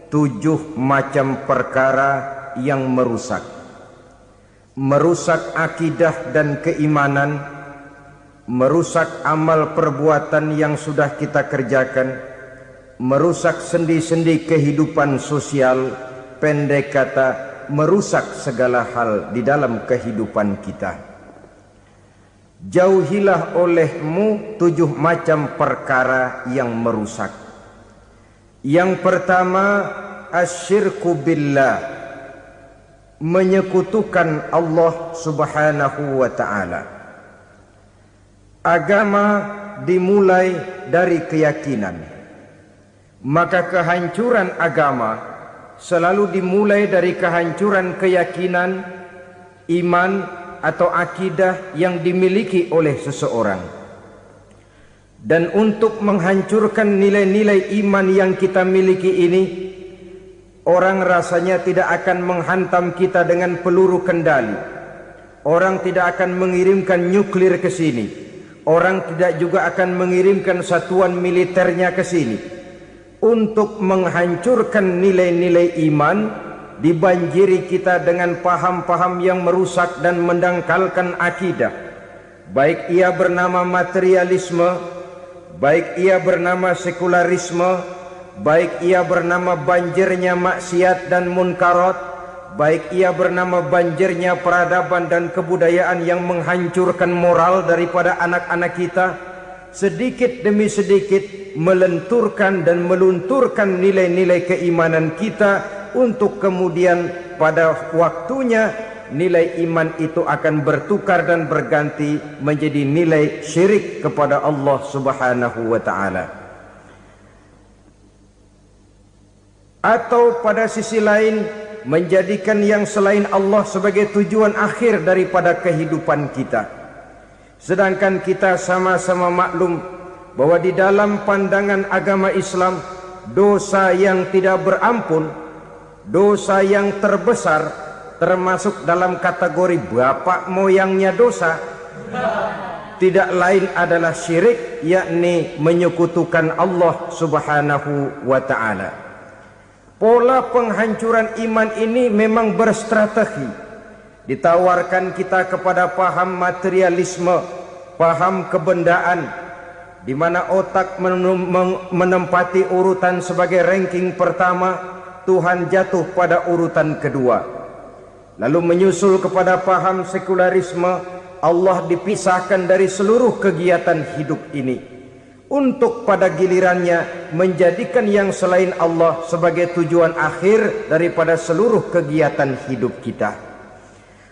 7 macam perkara yang merusak akidah dan keimanan, merusak amal perbuatan yang sudah kita kerjakan, merusak sendi-sendi kehidupan sosial, pendek kata merusak segala hal di dalam kehidupan kita. Jauhilah olehmu 7 macam perkara yang merusak. Yang pertama, asyirku billah, menyekutukan Allah subhanahu wa ta'ala. Agama dimulai dari keyakinan, maka kehancuran agama selalu dimulai dari kehancuran keyakinan, iman atau akidah yang dimiliki oleh seseorang. Dan untuk menghancurkan nilai-nilai iman yang kita miliki ini, orang rasanya tidak akan menghantam kita dengan peluru kendali. Orang tidak akan mengirimkan nuklir ke sini. Orang tidak juga akan mengirimkan satuan militernya ke sini. Untuk menghancurkan nilai-nilai iman, dibanjiri kita dengan paham-paham yang merusak dan mendangkalkan akidah. Baik ia bernama materialisme, baik ia bernama sekularisme, baik ia bernama banjirnya maksiat dan munkarat, baik ia bernama banjirnya peradaban dan kebudayaan yang menghancurkan moral daripada anak-anak kita, sedikit demi sedikit melenturkan dan melunturkan nilai-nilai keimanan kita, untuk kemudian pada waktunya nilai iman itu akan bertukar dan berganti menjadi nilai syirik kepada Allah subhanahu wa ta'ala. Atau pada sisi lain, menjadikan yang selain Allah sebagai tujuan akhir daripada kehidupan kita. Sedangkan kita sama-sama maklum bahwa di dalam pandangan agama Islam, dosa yang tidak berampun, dosa yang terbesar, termasuk dalam kategori bapak moyangnya dosa, tidak lain adalah syirik, yakni menyekutukan Allah subhanahu wa ta'ala. Pola penghancuran iman ini memang berstrategi. Ditawarkan kita kepada paham materialisme, paham kebendaan, di mana otak menempati urutan sebagai ranking pertama, Tuhan jatuh pada urutan kedua. Lalu menyusul kepada paham sekularisme, Allah dipisahkan dari seluruh kegiatan hidup ini, untuk pada gilirannya menjadikan yang selain Allah sebagai tujuan akhir daripada seluruh kegiatan hidup kita.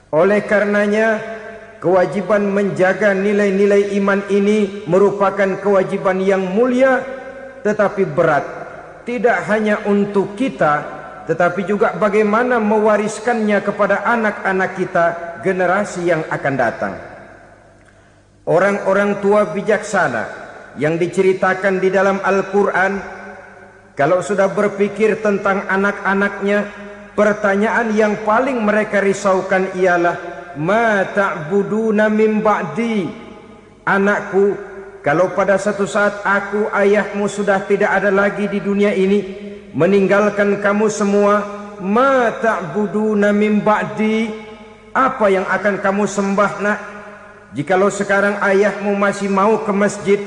Oleh karenanya, kewajiban menjaga nilai-nilai iman ini merupakan kewajiban yang mulia tetapi berat. Tidak hanya untuk kita, tetapi juga bagaimana mewariskannya kepada anak-anak kita, generasi yang akan datang. Orang-orang tua bijaksana yang diceritakan di dalam Al-Quran, kalau sudah berpikir tentang anak-anaknya, pertanyaan yang paling mereka risaukan ialah, ma ta'buduna min ba'di. Anakku, kalau pada satu saat aku, ayahmu sudah tidak ada lagi di dunia ini, meninggalkan kamu semua, ma ta'buduna min ba'di, apa yang akan kamu sembah nak? Jikalau sekarang ayahmu masih mau ke masjid,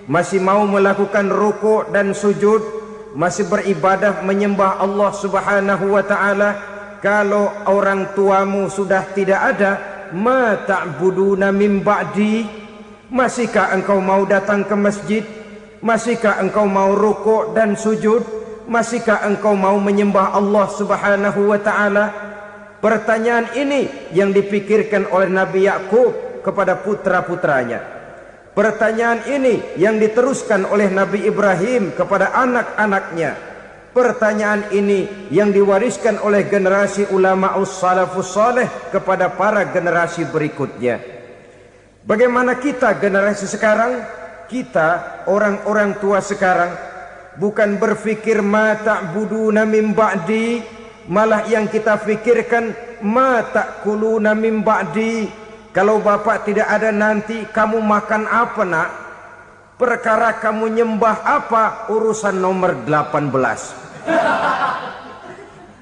masih mau melakukan rukuk dan sujud, masih beribadah menyembah Allah subhanahu wa ta'ala, kalau orang tuamu sudah tidak ada, ma ta'buduna min ba'di, masihkah engkau mau datang ke masjid? Masihkah engkau mau rukuk dan sujud? Masihkah engkau mau menyembah Allah subhanahu wa ta'ala? Pertanyaan ini yang dipikirkan oleh Nabi Yakub kepada putra-putranya. Pertanyaan ini yang diteruskan oleh Nabi Ibrahim kepada anak-anaknya. Pertanyaan ini yang diwariskan oleh generasi ulama'us salafus saleh kepada para generasi berikutnya. Bagaimana kita generasi sekarang? Kita orang-orang tua sekarang bukan berfikir ma ta'buduna min ba'di, malah yang kita fikirkan ma ta'kuluna min ba'di. Kalau bapak tidak ada nanti kamu makan apa nak? Perkara kamu nyembah apa urusan nomor 18.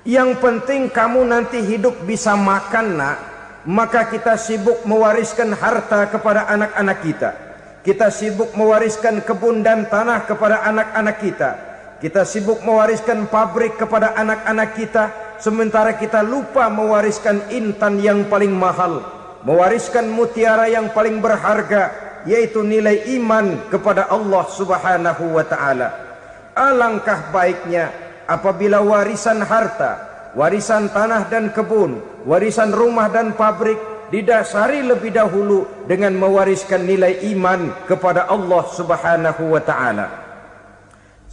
Yang penting kamu nanti hidup bisa makan, nak. Maka kita sibuk mewariskan harta kepada anak-anak kita. Kita sibuk mewariskan kebun dan tanah kepada anak-anak kita. Kita sibuk mewariskan pabrik kepada anak-anak kita, sementara kita lupa mewariskan intan yang paling mahal, mewariskan mutiara yang paling berharga, yaitu nilai iman kepada Allah Subhanahu wa ta'ala. Alangkah baiknya apabila warisan harta, warisan tanah dan kebun, warisan rumah dan pabrik didasari lebih dahulu dengan mewariskan nilai iman kepada Allah Subhanahu wa ta'ala.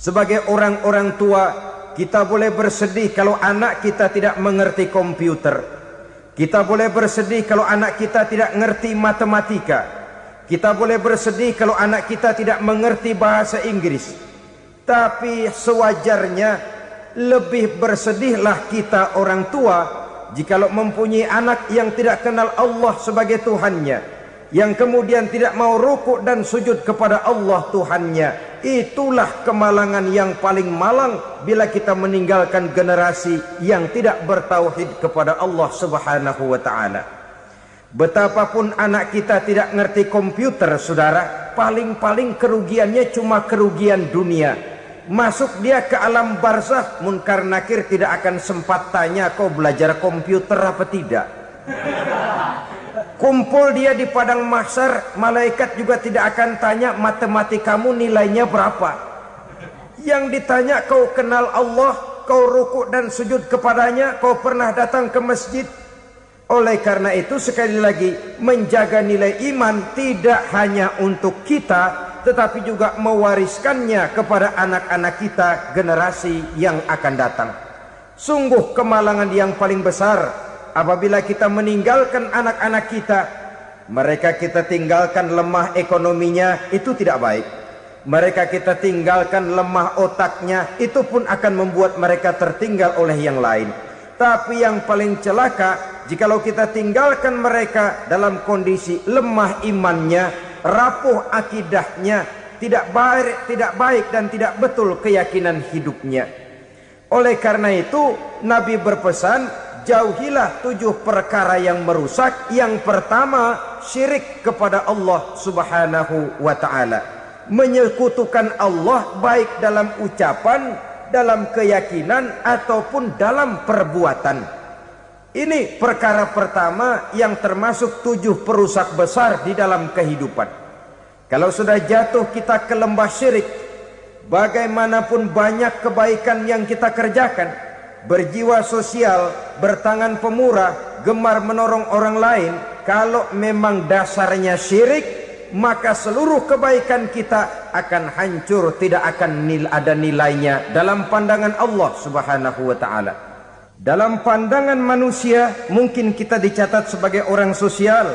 Sebagai orang-orang tua, kita boleh bersedih kalau anak kita tidak mengerti komputer. Kita boleh bersedih kalau anak kita tidak mengerti matematika. Kita boleh bersedih kalau anak kita tidak mengerti bahasa Inggris. Tapi sewajarnya lebih bersedihlah kita orang tua jikalau mempunyai anak yang tidak kenal Allah sebagai Tuhannya, yang kemudian tidak mau rukuk dan sujud kepada Allah Tuhannya. Itulah kemalangan yang paling malang bila kita meninggalkan generasi yang tidak bertauhid kepada Allah Subhanahu wa ta'ala. Betapapun anak kita tidak ngerti komputer, saudara, paling-paling kerugiannya cuma kerugian dunia. Masuk dia ke alam barzakh, munkar nakir tidak akan sempat tanya kau belajar komputer apa tidak. Kumpul dia di padang mahsyar, malaikat juga tidak akan tanya matematikamu nilainya berapa. Yang ditanya kau kenal Allah, kau rukuk dan sujud kepadanya, kau pernah datang ke masjid. Oleh karena itu sekali lagi, menjaga nilai iman tidak hanya untuk kita, tetapi juga mewariskannya kepada anak-anak kita, generasi yang akan datang. Sungguh kemalangan yang paling besar apabila kita meninggalkan anak-anak kita. Mereka kita tinggalkan lemah ekonominya, itu tidak baik. Mereka kita tinggalkan lemah otaknya, itu pun akan membuat mereka tertinggal oleh yang lain. Tapi yang paling celaka, jikalau kita tinggalkan mereka dalam kondisi lemah imannya, rapuh akidahnya, tidak baik dan tidak betul keyakinan hidupnya. Oleh karena itu Nabi berpesan, jauhilah 7 perkara yang merusak. Yang pertama, syirik kepada Allah Subhanahu wa ta'ala. Menyekutukan Allah baik dalam ucapan, dalam keyakinan ataupun dalam perbuatan. Ini perkara pertama yang termasuk 7 perusak besar di dalam kehidupan. Kalau sudah jatuh kita ke lembah syirik, bagaimanapun banyak kebaikan yang kita kerjakan, berjiwa sosial, bertangan pemurah, gemar menolong orang lain, kalau memang dasarnya syirik, maka seluruh kebaikan kita akan hancur, tidak akan ada nilainya dalam pandangan Allah Subhanahu wa ta'ala. Dalam pandangan manusia, mungkin kita dicatat sebagai orang sosial,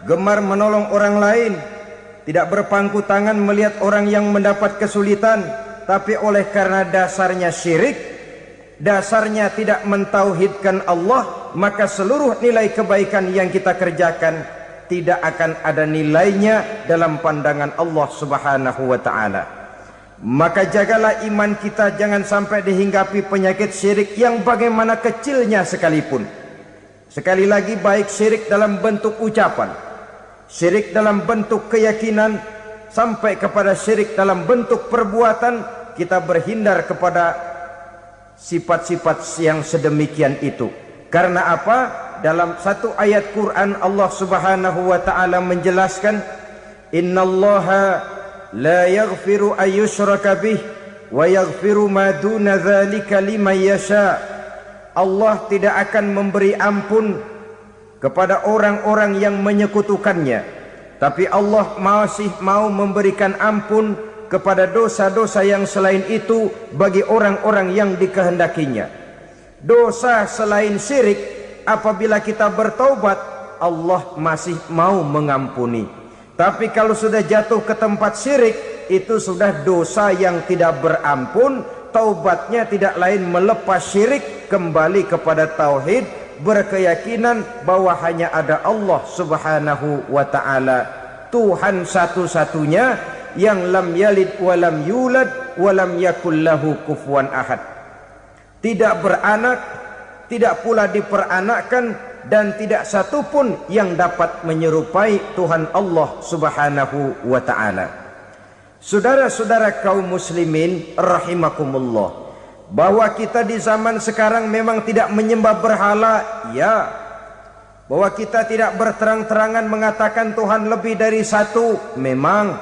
gemar menolong orang lain, tidak berpangku tangan melihat orang yang mendapat kesulitan, tapi oleh karena dasarnya syirik, dasarnya tidak mentauhidkan Allah, maka seluruh nilai kebaikan yang kita kerjakan tidak akan ada nilainya dalam pandangan Allah Subhanahu wa ta'ala. Maka jagalah iman kita jangan sampai dihinggapi penyakit syirik yang bagaimana kecilnya sekalipun. Sekali lagi, baik syirik dalam bentuk ucapan, syirik dalam bentuk keyakinan, sampai kepada syirik dalam bentuk perbuatan, kita berhindar kepada sifat-sifat yang sedemikian itu. Karena apa? Dalam satu ayat Quran Allah Subhanahu wa ta'ala menjelaskan, innallaha la yaghfiru ayyushraka bih wa yaghfiru ma duna dzalika liman yasha. Allah tidak akan memberi ampun kepada orang-orang yang menyekutukannya, tapi Allah masih mau memberikan ampun kepada dosa-dosa yang selain itu bagi orang-orang yang dikehendakinya. Dosa selain syirik, apabila kita bertaubat, Allah masih mau mengampuni. Tapi kalau sudah jatuh ke tempat syirik, itu sudah dosa yang tidak berampun. Taubatnya tidak lain melepas syirik, kembali kepada tauhid, berkeyakinan bahwa hanya ada Allah Subhanahu wa ta'ala, Tuhan satu-satunya, yang lam yalid walam yulad walam yakul lahu kufuwan ahad. Tidak beranak, tidak pula diperanakkan, dan tidak satu pun yang dapat menyerupai Tuhan Allah Subhanahu wa ta'ala. Saudara-saudara kaum muslimin rahimakumullah, bahwa kita di zaman sekarang memang tidak menyembah berhala, ya. Bahwa kita tidak berterang-terangan mengatakan Tuhan lebih dari satu, memang.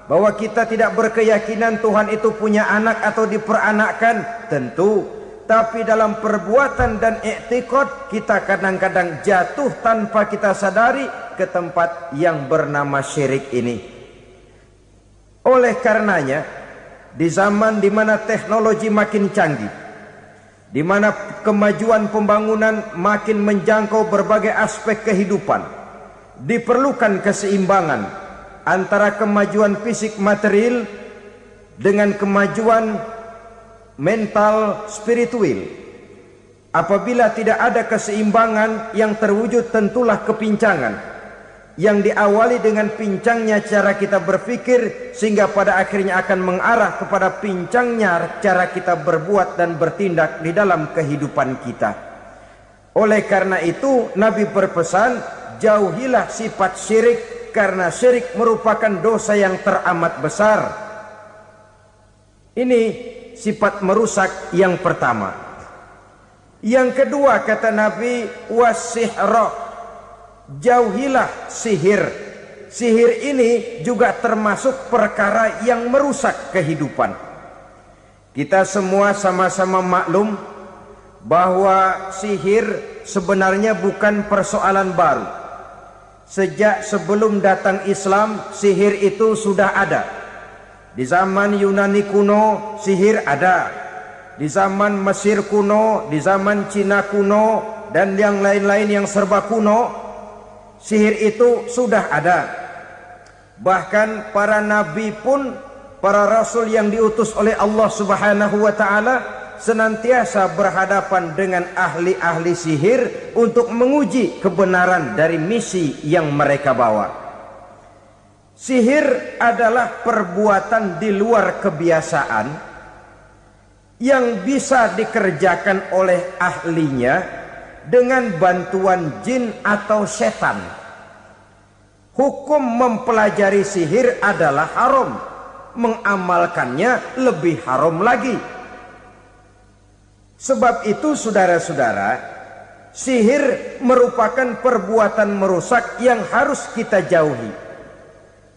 Bahwa kita tidak berkeyakinan Tuhan itu punya anak atau diperanakkan, tentu. Tapi dalam perbuatan dan i'tiqad kita kadang-kadang jatuh tanpa kita sadari ke tempat yang bernama syirik ini. Oleh karenanya, di zaman di mana teknologi makin canggih, di mana kemajuan pembangunan makin menjangkau berbagai aspek kehidupan, diperlukan keseimbangan antara kemajuan fisik material dengan kemajuan mental spiritual. Apabila tidak ada keseimbangan, yang terwujud tentulah kepincangan, yang diawali dengan pincangnya cara kita berpikir, sehingga pada akhirnya akan mengarah kepada pincangnya cara kita berbuat dan bertindak di dalam kehidupan kita. Oleh karena itu Nabi berpesan, jauhilah sifat syirik, karena syirik merupakan dosa yang teramat besar. Ini sifat merusak yang pertama. Yang kedua kata Nabi, wasihra, jauhilah sihir. Sihir ini juga termasuk perkara yang merusak kehidupan. Kita semua sama-sama maklum bahwa sihir sebenarnya bukan persoalan baru. Sejak sebelum datang Islam, sihir itu sudah ada. Di zaman Yunani kuno, sihir ada. Di zaman Mesir kuno, di zaman Cina kuno, dan yang lain-lain yang serba kuno, sihir itu sudah ada. Bahkan para nabi pun, para rasul yang diutus oleh Allah Subhanahu wa ta'ala, senantiasa berhadapan dengan ahli-ahli sihir untuk menguji kebenaran dari misi yang mereka bawa. Sihir adalah perbuatan di luar kebiasaan yang bisa dikerjakan oleh ahlinya dengan bantuan jin atau setan. Hukum mempelajari sihir adalah haram, mengamalkannya lebih haram lagi. Sebab itu saudara-saudara, sihir merupakan perbuatan merusak yang harus kita jauhi.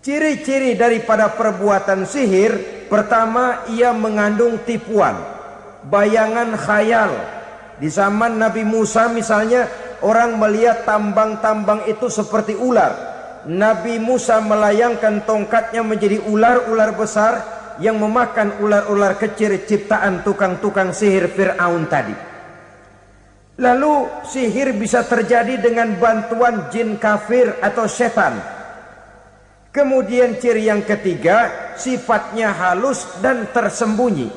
Ciri-ciri daripada perbuatan sihir, pertama, ia mengandung tipuan, bayangan khayal. Di zaman Nabi Musa misalnya, orang melihat tambang-tambang itu seperti ular. Nabi Musa melayangkan tongkatnya menjadi ular-ular besar yang memakan ular-ular kecil ciptaan tukang-tukang sihir Fir'aun tadi. Lalu sihir bisa terjadi dengan bantuan jin kafir atau setan. Kemudian ciri yang ketiga, sifatnya halus dan tersembunyi.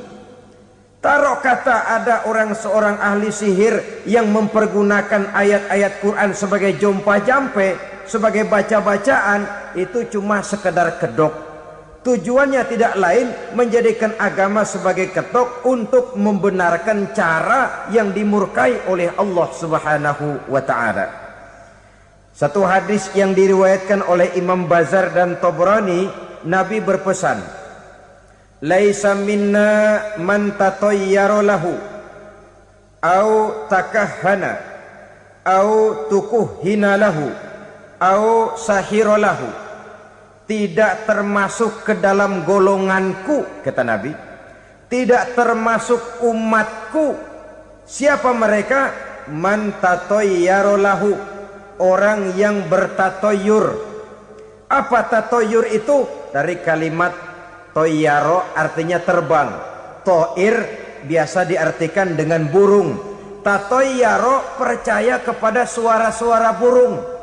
Taruh kata ada seorang ahli sihir yang mempergunakan ayat-ayat Quran sebagai jompa-jampe, sebagai baca-bacaan, itu cuma sekedar kedok. Tujuannya tidak lain menjadikan agama sebagai ketok untuk membenarkan cara yang dimurkai oleh Allah Subhanahu wa ta'ala. Satu hadis yang diriwayatkan oleh Imam Bazar dan Tabrani, Nabi berpesan, laisa minna man tatayyara lahu au takahhana au tukuhhina lahu au sahira lahu. Tidak termasuk ke dalam golonganku, kata Nabi. Tidak termasuk umatku. Siapa mereka? Man tatayyara lahu, orang yang bertatoyur. Apa tatoyur itu? Dari kalimat toyaro, artinya terbang. Toir biasa diartikan dengan burung. Tatoyaro percaya kepada suara-suara burung.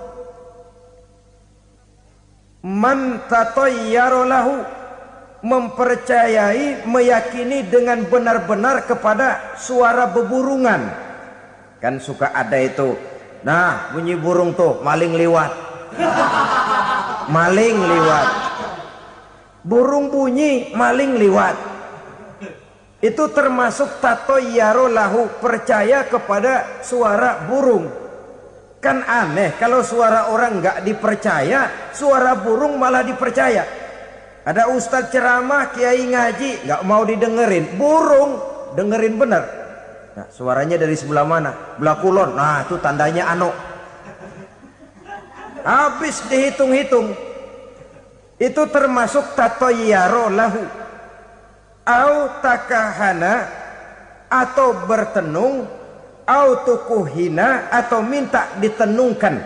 Man tatayyara lahu, mempercayai, meyakini dengan benar-benar kepada suara beburungan. Kan suka ada itu, nah bunyi burung tuh, maling liwat. Maling liwat. Burung bunyi, maling liwat. Itu termasuk tatoyyaro lahu, percaya kepada suara burung. Kan aneh kalau suara orang nggak dipercaya, suara burung malah dipercaya. Ada ustadz ceramah, kiai ngaji, nggak mau didengerin, burung dengerin bener. Nah, suaranya dari sebelah mana? Belah kulon. Nah, itu tandanya ano. Habis dihitung-hitung. Itu termasuk tatoyyaro lahu. Au takahana, atau bertenung, au tukuhina, atau minta ditenungkan.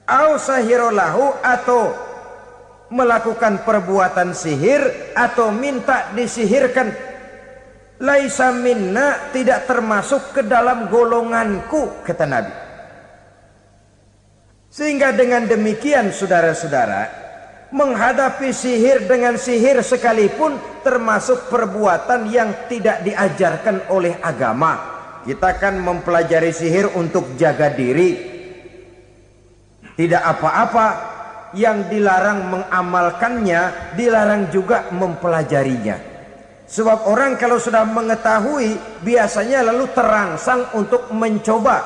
Au sahiro lahu, atau melakukan perbuatan sihir, atau minta disihirkan. Laisa minna, tidak termasuk ke dalam golonganku, kata Nabi. Sehingga dengan demikian saudara-saudara, menghadapi sihir dengan sihir sekalipun termasuk perbuatan yang tidak diajarkan oleh agama. Kita kan mempelajari sihir untuk jaga diri, tidak apa-apa. Yang dilarang mengamalkannya, dilarang juga mempelajarinya. Sebab orang kalau sudah mengetahui, biasanya lalu terangsang untuk mencoba.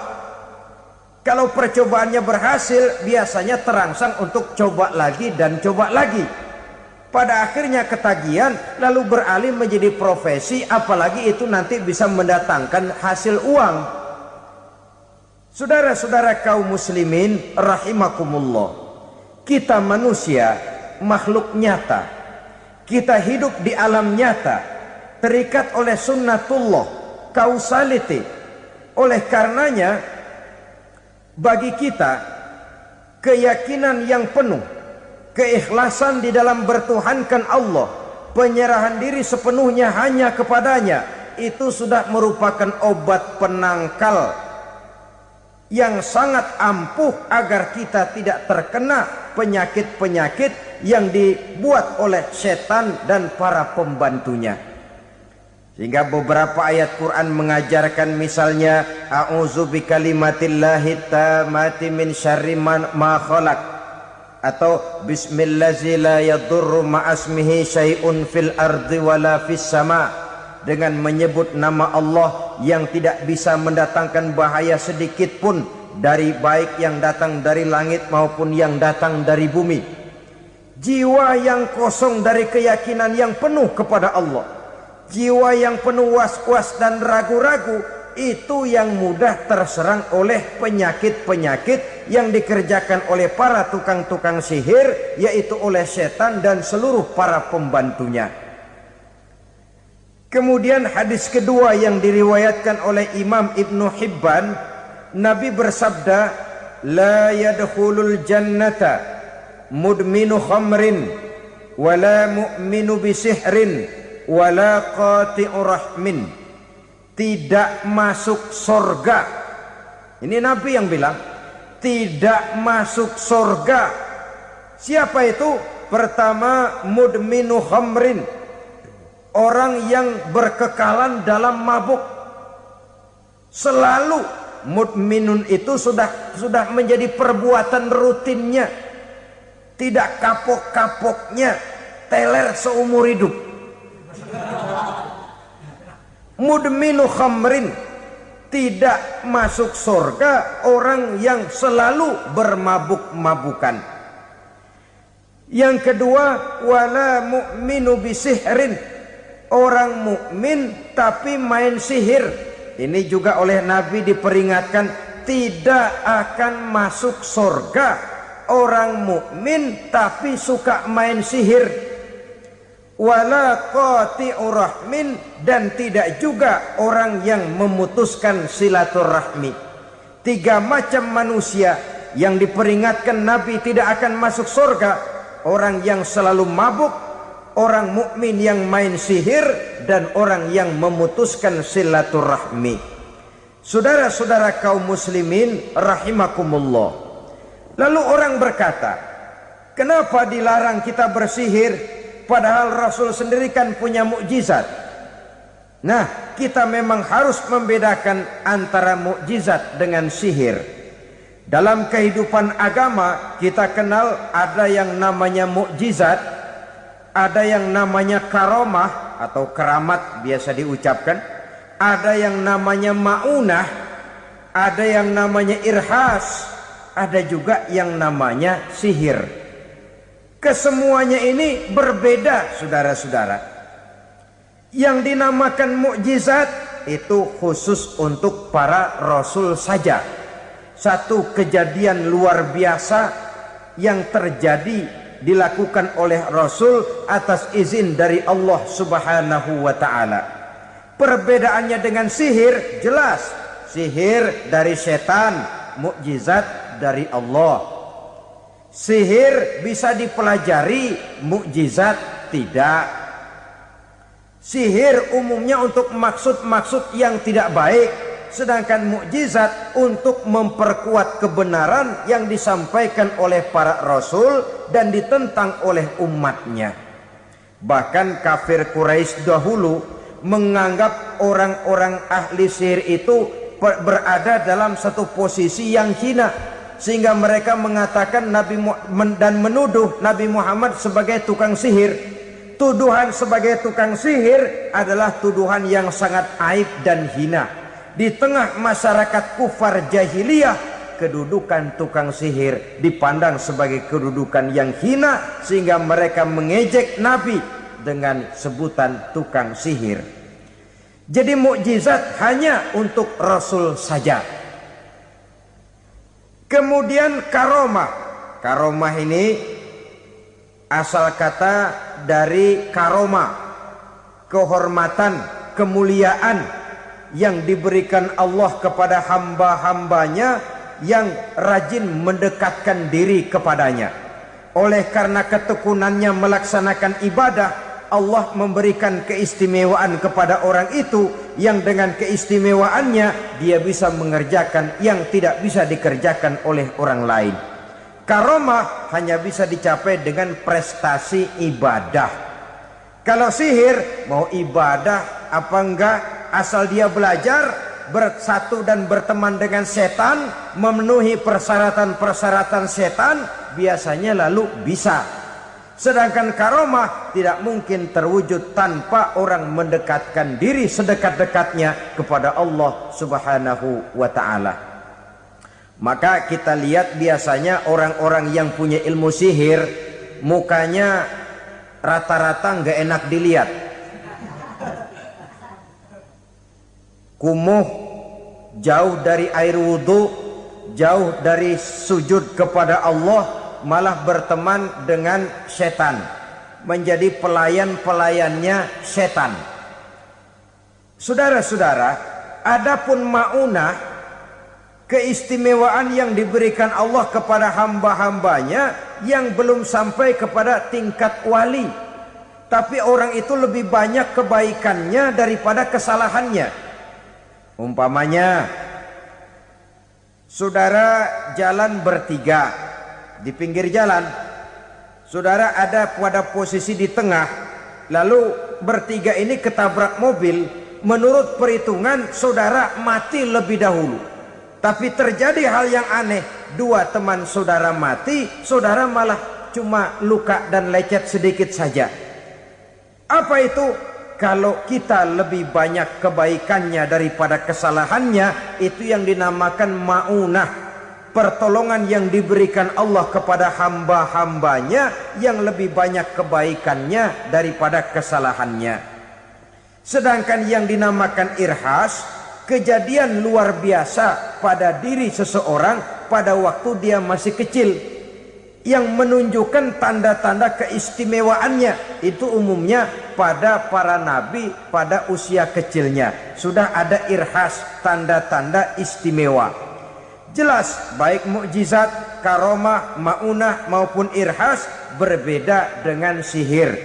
Kalau percobaannya berhasil, biasanya terangsang untuk coba lagi dan coba lagi. Pada akhirnya ketagihan, lalu beralih menjadi profesi, apalagi itu nanti bisa mendatangkan hasil uang. Saudara-saudara kaum muslimin rahimakumullah, kita manusia makhluk nyata, kita hidup di alam nyata, terikat oleh sunnatullah, causality. Oleh karenanya bagi kita keyakinan yang penuh, keikhlasan di dalam bertuhankan Allah, penyerahan diri sepenuhnya hanya kepadanya, itu sudah merupakan obat penangkal yang sangat ampuh agar kita tidak terkena penyakit-penyakit yang dibuat oleh setan dan para pembantunya. Sehingga beberapa ayat Quran mengajarkan, misalnya a'udzu bikalimatillahi tammati min syarri ma khalaq, atau bismillazi la yadurru ma'asmihi syai'un fil ardi wala fis sama, dengan menyebut nama Allah yang tidak bisa mendatangkan bahaya sedikit pun, dari baik yang datang dari langit maupun yang datang dari bumi. Jiwa yang kosong dari keyakinan yang penuh kepada Allah, jiwa yang penuh was-was dan ragu-ragu, itu yang mudah terserang oleh penyakit-penyakit yang dikerjakan oleh para tukang-tukang sihir, yaitu oleh setan dan seluruh para pembantunya. Kemudian hadis kedua yang diriwayatkan oleh Imam Ibnu Hibban, Nabi bersabda, la yadkhulul jannata mudminu khamrin wala mu'minu bisihrin wala qati'u rahmin. Tidak masuk surga. Ini Nabi yang bilang, tidak masuk surga. Siapa itu? Pertama, mudminu khamrin, orang yang berkekalan dalam mabuk. Selalu mudminun itu sudah menjadi perbuatan rutinnya, tidak kapok-kapoknya, teler seumur hidup. Mudminu khamrin, tidak masuk surga orang yang selalu bermabuk-mabukan. Yang kedua, wala mu'minu bisihrin, orang mukmin tapi main sihir. Ini juga oleh Nabi diperingatkan, tidak akan masuk surga orang mukmin tapi suka main sihir. Wala qati'u rahmin, dan tidak juga orang yang memutuskan silaturahmi. Tiga macam manusia yang diperingatkan Nabi tidak akan masuk surga: orang yang selalu mabuk, orang mukmin yang main sihir, dan orang yang memutuskan silaturahmi. Saudara-saudara kaum muslimin rahimakumullah. Lalu orang berkata, kenapa dilarang kita bersihir? Padahal Rasul sendiri kan punya mukjizat. Nah, kita memang harus membedakan antara mukjizat dengan sihir. Dalam kehidupan agama kita kenal ada yang namanya mukjizat, ada yang namanya karomah, atau keramat biasa diucapkan, ada yang namanya maunah, ada yang namanya irhas, ada juga yang namanya sihir. Kesemuanya ini berbeda, saudara-saudara. Yang dinamakan mukjizat itu khusus untuk para rasul saja. Satu kejadian luar biasa yang terjadi dilakukan oleh rasul atas izin dari Allah Subhanahu wa taala. Perbedaannya dengan sihir jelas. Sihir dari setan, mukjizat dari Allah. Sihir bisa dipelajari, mukjizat tidak. Sihir umumnya untuk maksud-maksud yang tidak baik, sedangkan mukjizat untuk memperkuat kebenaran yang disampaikan oleh para rasul dan ditentang oleh umatnya. Bahkan kafir Quraisy dahulu menganggap orang-orang ahli sihir itu berada dalam satu posisi yang hina, sehingga mereka mengatakan dan menuduh Nabi Muhammad sebagai tukang sihir. Tuduhan sebagai tukang sihir adalah tuduhan yang sangat aib dan hina. Di tengah masyarakat kufar jahiliyah, kedudukan tukang sihir dipandang sebagai kedudukan yang hina, sehingga mereka mengejek Nabi dengan sebutan tukang sihir. Jadi mukjizat hanya untuk Rasul saja. Kemudian karomah. Karomah ini asal kata dari karoma, kehormatan, kemuliaan yang diberikan Allah kepada hamba-hambanya yang rajin mendekatkan diri kepadanya. Oleh karena ketekunannya melaksanakan ibadah, Allah memberikan keistimewaan kepada orang itu, yang dengan keistimewaannya dia bisa mengerjakan yang tidak bisa dikerjakan oleh orang lain. Karomah hanya bisa dicapai dengan prestasi ibadah. Kalau sihir mau ibadah apa enggak, asal dia belajar, bersatu dan berteman dengan setan, memenuhi persyaratan-persyaratan setan, biasanya lalu bisa. Sedangkan karomah tidak mungkin terwujud tanpa orang mendekatkan diri sedekat-dekatnya kepada Allah Subhanahu wa ta'ala. Maka kita lihat biasanya orang-orang yang punya ilmu sihir, mukanya rata-rata nggak enak dilihat. Kumuh, jauh dari air wudhu, jauh dari sujud kepada Allah, malah berteman dengan setan, menjadi pelayan-pelayannya setan. Saudara-saudara, adapun maunah, keistimewaan yang diberikan Allah kepada hamba-hambanya yang belum sampai kepada tingkat wali, tapi orang itu lebih banyak kebaikannya daripada kesalahannya. Umpamanya, saudara jalan bertiga di pinggir jalan, saudara ada pada posisi di tengah, lalu bertiga ini ketabrak mobil. Menurut perhitungan saudara mati lebih dahulu. Tapi terjadi hal yang aneh, dua teman saudara mati, saudara malah cuma luka dan lecet sedikit saja. Apa itu? Kalau kita lebih banyak kebaikannya daripada kesalahannya, itu yang dinamakan maunah, pertolongan yang diberikan Allah kepada hamba-hambanya yang lebih banyak kebaikannya daripada kesalahannya. Sedangkan yang dinamakan irhas, kejadian luar biasa pada diri seseorang pada waktu dia masih kecil, yang menunjukkan tanda-tanda keistimewaannya. Itu umumnya pada para nabi pada usia kecilnya sudah ada irhas, tanda-tanda istimewa. Jelas baik mukjizat, karomah, maunah maupun irhas berbeda dengan sihir.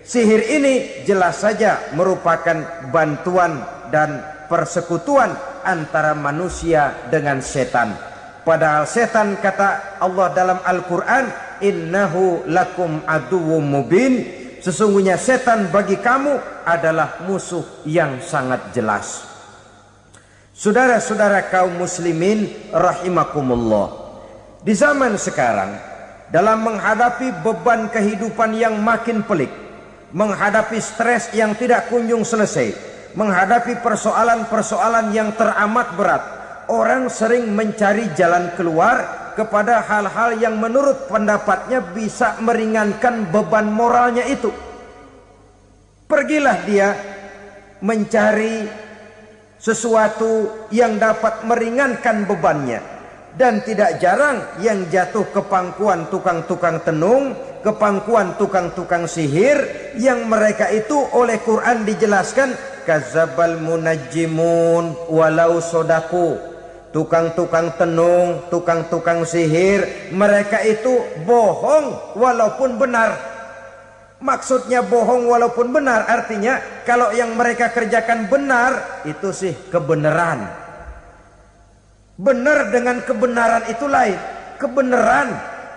Sihir ini jelas saja merupakan bantuan dan persekutuan antara manusia dengan setan. Padahal setan, kata Allah dalam Al-Quran, innahu lakum aduwwum mubin, sesungguhnya setan bagi kamu adalah musuh yang sangat jelas. Saudara-saudara kaum muslimin rahimakumullah, di zaman sekarang dalam menghadapi beban kehidupan yang makin pelik, menghadapi stres yang tidak kunjung selesai, menghadapi persoalan-persoalan yang teramat berat, orang sering mencari jalan keluar kepada hal-hal yang menurut pendapatnya bisa meringankan beban moralnya itu. Pergilah dia mencari sesuatu yang dapat meringankan bebannya. Dan tidak jarang yang jatuh ke pangkuan tukang-tukang tenung, ke pangkuan tukang-tukang sihir, yang mereka itu oleh Quran dijelaskan kadzabal munajjimun walau sodaku. Tukang-tukang tenung, tukang-tukang sihir, mereka itu bohong walaupun benar. Maksudnya bohong walaupun benar artinya kalau yang mereka kerjakan benar itu sih kebenaran. Benar dengan kebenaran itu lain. Kebenaran,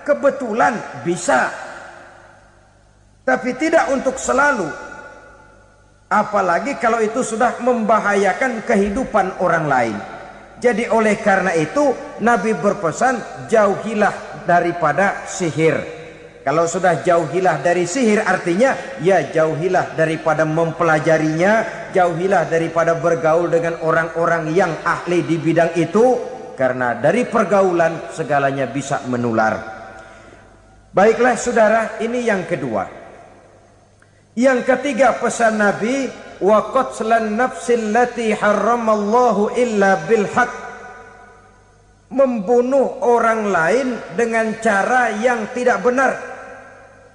kebetulan bisa, tapi tidak untuk selalu. Apalagi kalau itu sudah membahayakan kehidupan orang lain. Jadi oleh karena itu Nabi berpesan jauhilah daripada sihir. Kalau sudah jauhilah dari sihir artinya ya jauhilah daripada mempelajarinya, jauhilah daripada bergaul dengan orang-orang yang ahli di bidang itu, karena dari pergaulan segalanya bisa menular. Baiklah saudara, ini yang kedua. Yang ketiga pesan Nabi, wa qatlan nafsil lati harramallahu illa bil haq. Membunuh orang lain dengan cara yang tidak benar.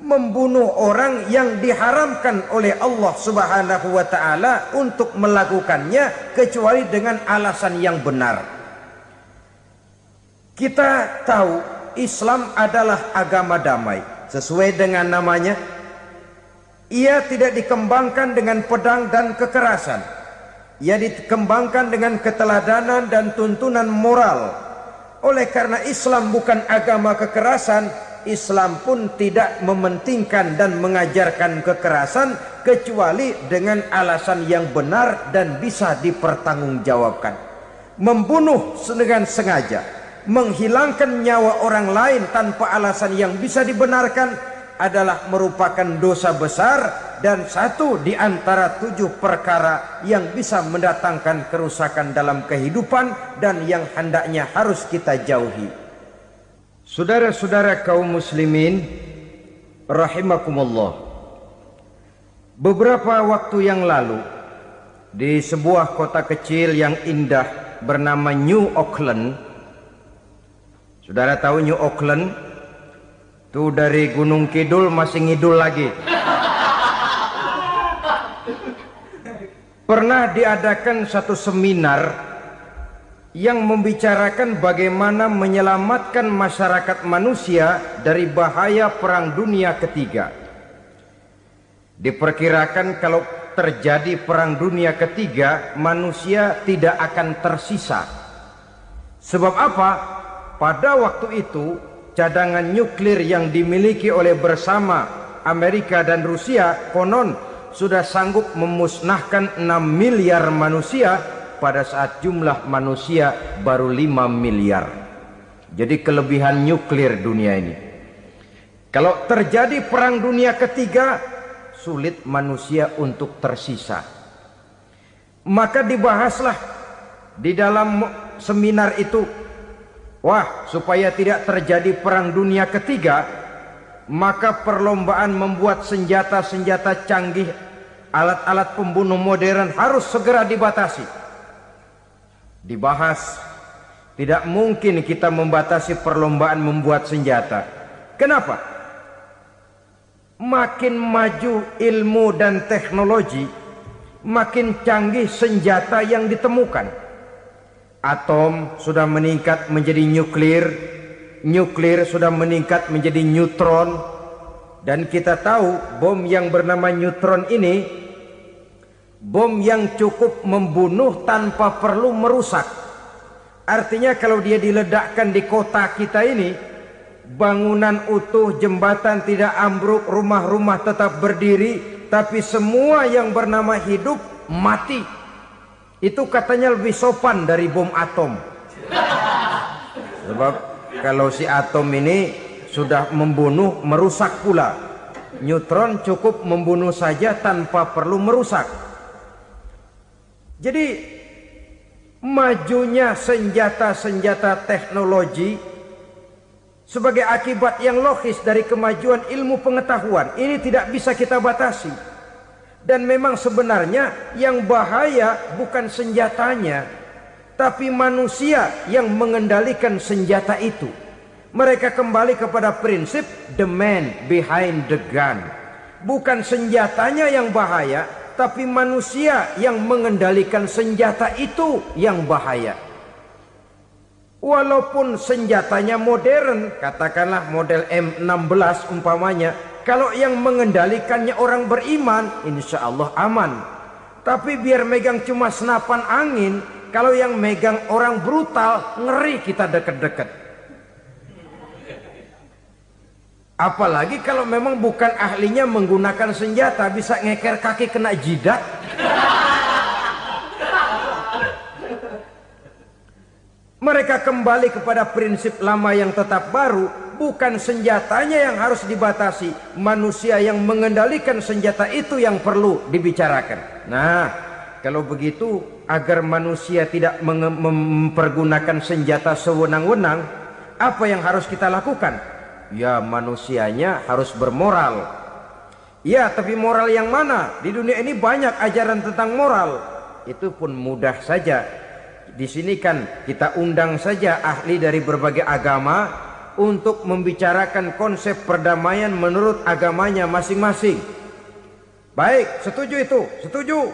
Membunuh orang yang diharamkan oleh Allah Subhanahu wa taala untuk melakukannya kecuali dengan alasan yang benar. Kita tahu Islam adalah agama damai. Sesuai dengan namanya, ia tidak dikembangkan dengan pedang dan kekerasan. Ia dikembangkan dengan keteladanan dan tuntunan moral. Oleh karena Islam bukan agama kekerasan, Islam pun tidak mementingkan dan mengajarkan kekerasan kecuali dengan alasan yang benar dan bisa dipertanggungjawabkan. Membunuh dengan sengaja, menghilangkan nyawa orang lain tanpa alasan yang bisa dibenarkan adalah merupakan dosa besar dan satu di antara 7 perkara yang bisa mendatangkan kerusakan dalam kehidupan dan yang hendaknya harus kita jauhi. Saudara-saudara kaum muslimin rahimakumullah, beberapa waktu yang lalu di sebuah kota kecil yang indah bernama New Auckland. Saudara tahu New Auckland? Itu dari Gunung Kidul masih ngidul lagi. Pernah diadakan satu seminar yang membicarakan bagaimana menyelamatkan masyarakat manusia dari bahaya Perang Dunia Ketiga. Diperkirakan kalau terjadi Perang Dunia Ketiga, manusia tidak akan tersisa. Sebab apa? Pada waktu itu cadangan nuklir yang dimiliki oleh bersama Amerika dan Rusia konon sudah sanggup memusnahkan 6 miliar manusia pada saat jumlah manusia baru 5 miliar. Jadi kelebihan nuklir dunia ini. Kalau terjadi Perang Dunia Ketiga, sulit manusia untuk tersisa. Maka dibahaslah di dalam seminar itu, wah, supaya tidak terjadi Perang Dunia Ketiga, maka perlombaan membuat senjata-senjata canggih, alat-alat pembunuh modern harus segera dibatasi. Dibahas, tidak mungkin kita membatasi perlombaan membuat senjata. Kenapa? Makin maju ilmu dan teknologi, makin canggih senjata yang ditemukan. Atom sudah meningkat menjadi nuklir, nuklir sudah meningkat menjadi neutron, dan kita tahu bom yang bernama neutron ini bom yang cukup membunuh tanpa perlu merusak. Artinya kalau dia diledakkan di kota kita ini, bangunan utuh, jembatan tidak ambruk, rumah-rumah tetap berdiri, tapi semua yang bernama hidup mati. Itu katanya lebih sopan dari bom atom. Sebab kalau si atom ini sudah membunuh, merusak pula. Neutron cukup membunuh saja tanpa perlu merusak. Jadi majunya senjata-senjata teknologi sebagai akibat yang logis dari kemajuan ilmu pengetahuan ini tidak bisa kita batasi. Dan memang sebenarnya yang bahaya bukan senjatanya, tapi manusia yang mengendalikan senjata itu. Mereka kembali kepada prinsip the man behind the gun. Bukan senjatanya yang bahaya, tapi manusia yang mengendalikan senjata itu yang bahaya. Walaupun senjatanya modern, katakanlah model M16 umpamanya, kalau yang mengendalikannya orang beriman, insya Allah aman. Tapi biar megang cuma senapan angin, kalau yang megang orang brutal, ngeri kita deket-deket. Apalagi kalau memang bukan ahlinya menggunakan senjata, bisa ngeker kaki kena jidat. Mereka kembali kepada prinsip lama yang tetap baru. Bukan senjatanya yang harus dibatasi, manusia yang mengendalikan senjata itu yang perlu dibicarakan. Nah, kalau begitu, agar manusia tidak mempergunakan senjata sewenang-wenang, apa yang harus kita lakukan? Ya, manusianya harus bermoral. Ya, tapi moral yang mana? Di dunia ini banyak ajaran tentang moral. Itu pun mudah saja. Di sini kan kita undang saja ahli dari berbagai agama untuk membicarakan konsep perdamaian menurut agamanya masing-masing. Baik, setuju itu, setuju.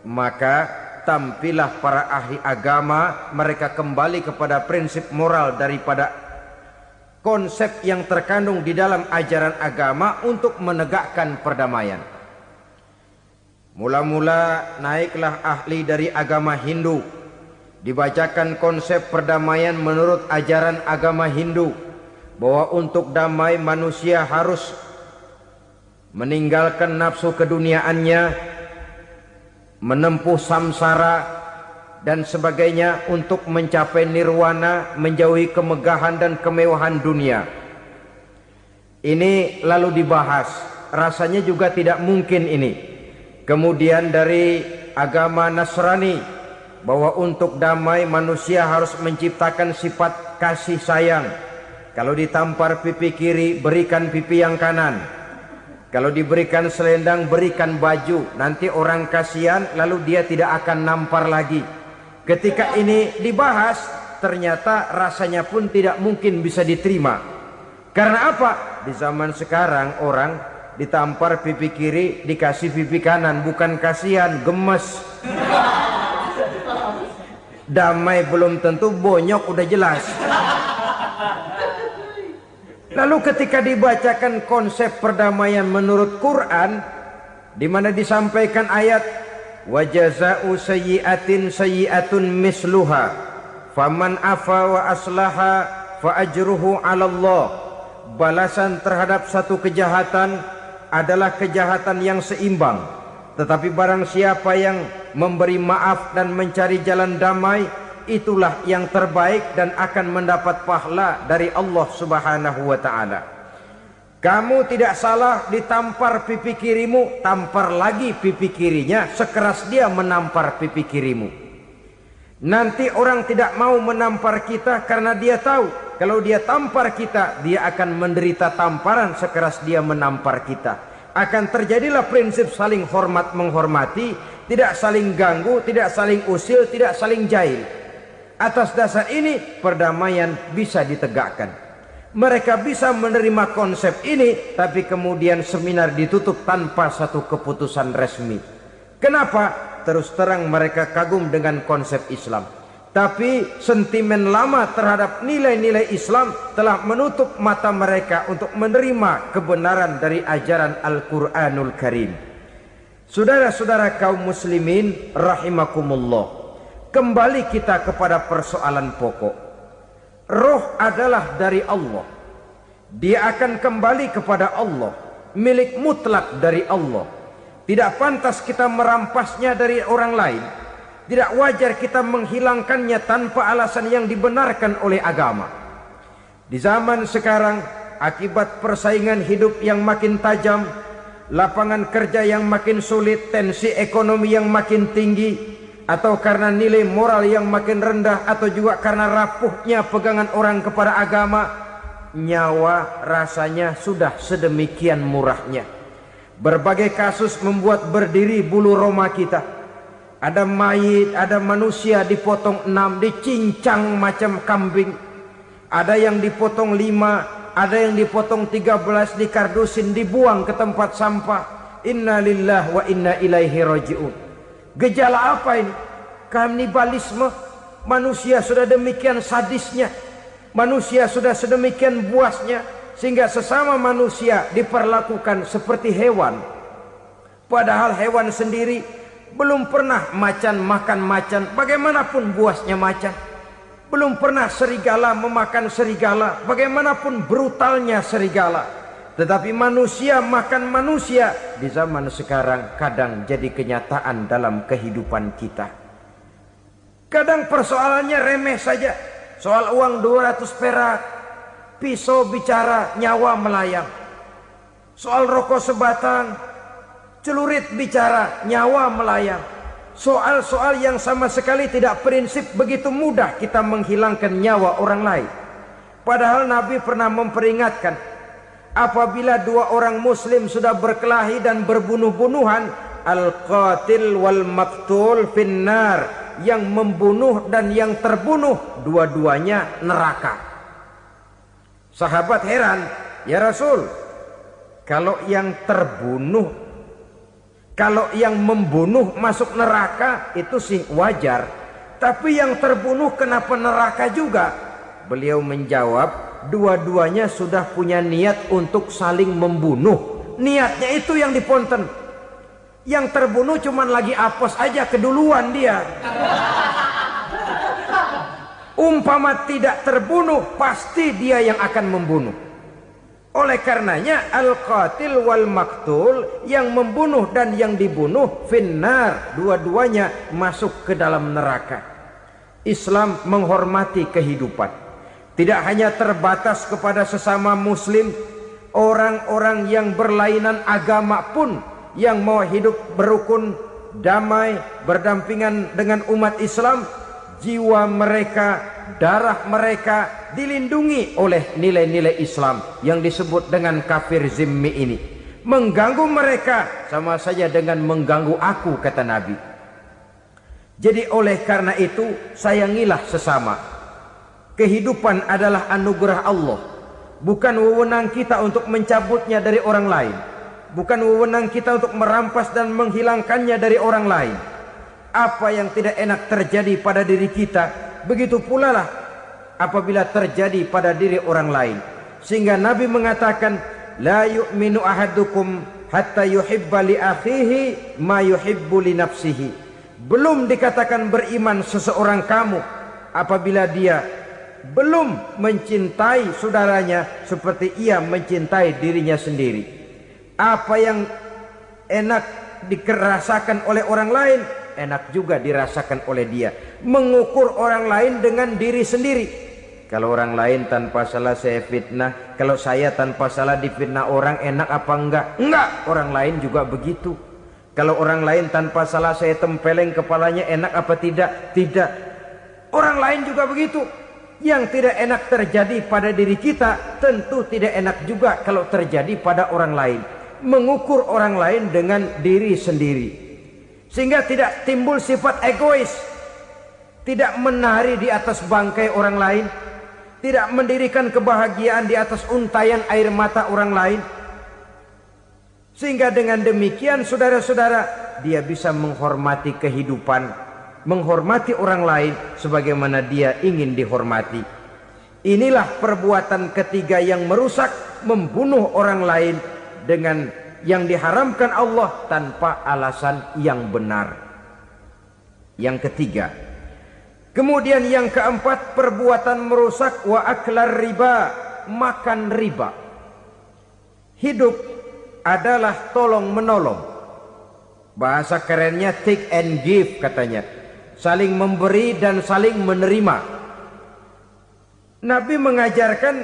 Maka tampillah para ahli agama, mereka kembali kepada prinsip moral daripada konsep yang terkandung di dalam ajaran agama untuk menegakkan perdamaian. Mula-mula naiklah ahli dari agama Hindu, dibacakan konsep perdamaian menurut ajaran agama Hindu, bahwa untuk damai manusia harus meninggalkan nafsu keduniaannya, menempuh samsara dan sebagainya untuk mencapai nirwana, menjauhi kemegahan dan kemewahan dunia. Ini lalu dibahas, rasanya juga tidak mungkin ini. Kemudian dari agama Nasrani, bahwa untuk damai manusia harus menciptakan sifat kasih sayang. Kalau ditampar pipi kiri, berikan pipi yang kanan. Kalau diberikan selendang, berikan baju. Nanti orang kasihan, lalu dia tidak akan nampar lagi. Ketika ini dibahas, ternyata rasanya pun tidak mungkin bisa diterima. Karena apa? Di zaman sekarang orang ditampar pipi kiri, dikasih pipi kanan. Bukan kasihan, gemes. Damai belum tentu, bonyok udah jelas. Lalu ketika dibacakan konsep perdamaian menurut Quran, di mana disampaikan ayat wa jazaa'u sayyi'atin sayyi'atun misluha faman afa wa aslaha fa ajruhu 'ala Allah. Balasan terhadap satu kejahatan adalah kejahatan yang seimbang. Tetapi barang siapa yang memberi maaf dan mencari jalan damai, itulah yang terbaik dan akan mendapat pahala dari Allah Subhanahu wa ta'ala. Kamu tidak salah ditampar pipi kirimu, tampar lagi pipi kirinya sekeras dia menampar pipi kirimu. Nanti orang tidak mau menampar kita karena dia tahu kalau dia tampar kita, dia akan menderita tamparan sekeras dia menampar kita. Akan terjadilah prinsip saling hormat menghormati, tidak saling ganggu, tidak saling usil, tidak saling jahil. Atas dasar ini perdamaian bisa ditegakkan. Mereka bisa menerima konsep ini, tapi kemudian seminar ditutup tanpa satu keputusan resmi. Kenapa? Terus terang mereka kagum dengan konsep Islam, tapi sentimen lama terhadap nilai-nilai Islam telah menutup mata mereka untuk menerima kebenaran dari ajaran Al-Quranul Karim. Saudara-saudara kaum muslimin rahimakumullah, kembali kita kepada persoalan pokok. Roh adalah dari Allah. Dia akan kembali kepada Allah, milik mutlak dari Allah. Tidak pantas kita merampasnya dari orang lain. Tidak wajar kita menghilangkannya tanpa alasan yang dibenarkan oleh agama. Di zaman sekarang akibat persaingan hidup yang makin tajam, lapangan kerja yang makin sulit, tensi ekonomi yang makin tinggi, atau karena nilai moral yang makin rendah, atau juga karena rapuhnya pegangan orang kepada agama, nyawa rasanya sudah sedemikian murahnya. Berbagai kasus membuat berdiri bulu roma kita. Ada mayit, ada manusia dipotong 6, dicincang macam kambing. Ada yang dipotong 5, ada yang dipotong 13, dikardusin, dibuang ke tempat sampah. Inna lillahi wa inna ilaihi raji'un. Gejala apa ini? Kanibalisme. Manusia sudah demikian sadisnya, manusia sudah sedemikian buasnya, sehingga sesama manusia diperlakukan seperti hewan. Padahal hewan sendiri belum pernah macan makan macan, bagaimanapun buasnya macan. Belum pernah serigala memakan serigala, bagaimanapun brutalnya serigala. Tetapi manusia makan manusia di zaman sekarang kadang jadi kenyataan dalam kehidupan kita. Kadang persoalannya remeh saja. Soal uang 200 perak, pisau bicara, nyawa melayang. Soal rokok sebatang, celurit bicara, nyawa melayang. Soal-soal yang sama sekali tidak prinsip, begitu mudah kita menghilangkan nyawa orang lain. Padahal Nabi pernah memperingatkan, apabila dua orang muslim sudah berkelahi dan berbunuh-bunuhan, al-qatil wal maktul finnar, yang membunuh dan yang terbunuh dua-duanya neraka. Sahabat heran, ya Rasul, kalau yang terbunuh, kalau yang membunuh masuk neraka itu sih wajar, tapi yang terbunuh kenapa neraka juga? Beliau menjawab, dua-duanya sudah punya niat untuk saling membunuh. Niatnya itu yang diponten. Yang terbunuh cuman lagi apes aja, keduluan dia. Umpama tidak terbunuh, pasti dia yang akan membunuh. Oleh karenanya al-qatil wal maktul, yang membunuh dan yang dibunuh finnar, dua-duanya masuk ke dalam neraka. Islam menghormati kehidupan, tidak hanya terbatas kepada sesama muslim. Orang-orang yang berlainan agama pun yang mau hidup berukun, damai, berdampingan dengan umat Islam, jiwa mereka, darah mereka dilindungi oleh nilai-nilai Islam yang disebut dengan kafir zimmi ini. Mengganggu mereka sama saja dengan mengganggu aku, kata Nabi. Jadi oleh karena itu sayangilah sesama. Kehidupan adalah anugerah Allah, bukan wewenang kita untuk mencabutnya dari orang lain, bukan wewenang kita untuk merampas dan menghilangkannya dari orang lain. Apa yang tidak enak terjadi pada diri kita, begitu pula lah apabila terjadi pada diri orang lain. Sehingga Nabi mengatakan, la yu'minu ahadukum hatta yuhibba li akhihi ma yuhibbu li nafsihi. Belum dikatakan beriman seseorang kamu apabila dia belum mencintai saudaranya seperti ia mencintai dirinya sendiri. Apa yang enak dirasakan oleh orang lain, enak juga dirasakan oleh dia. Mengukur orang lain dengan diri sendiri. Kalau orang lain tanpa salah saya fitnah, kalau saya tanpa salah difitnah orang, enak apa enggak? Enggak, orang lain juga begitu. Kalau orang lain tanpa salah saya tempeleng kepalanya, enak apa tidak? Tidak. Orang lain juga begitu. Yang tidak enak terjadi pada diri kita, tentu tidak enak juga kalau terjadi pada orang lain. Mengukur orang lain dengan diri sendiri, sehingga tidak timbul sifat egois, tidak menari di atas bangkai orang lain, tidak mendirikan kebahagiaan di atas untayan air mata orang lain. Sehingga dengan demikian saudara-saudara, dia bisa menghormati kehidupan, menghormati orang lain sebagaimana dia ingin dihormati. Inilah perbuatan ketiga yang merusak, membunuh orang lain dengan yang diharamkan Allah tanpa alasan yang benar. Yang ketiga. Kemudian yang keempat, perbuatan merusak wa aklar riba, makan riba. Hidup adalah tolong menolong. Bahasa kerennya take and give katanya. Saling memberi dan saling menerima. Nabi mengajarkan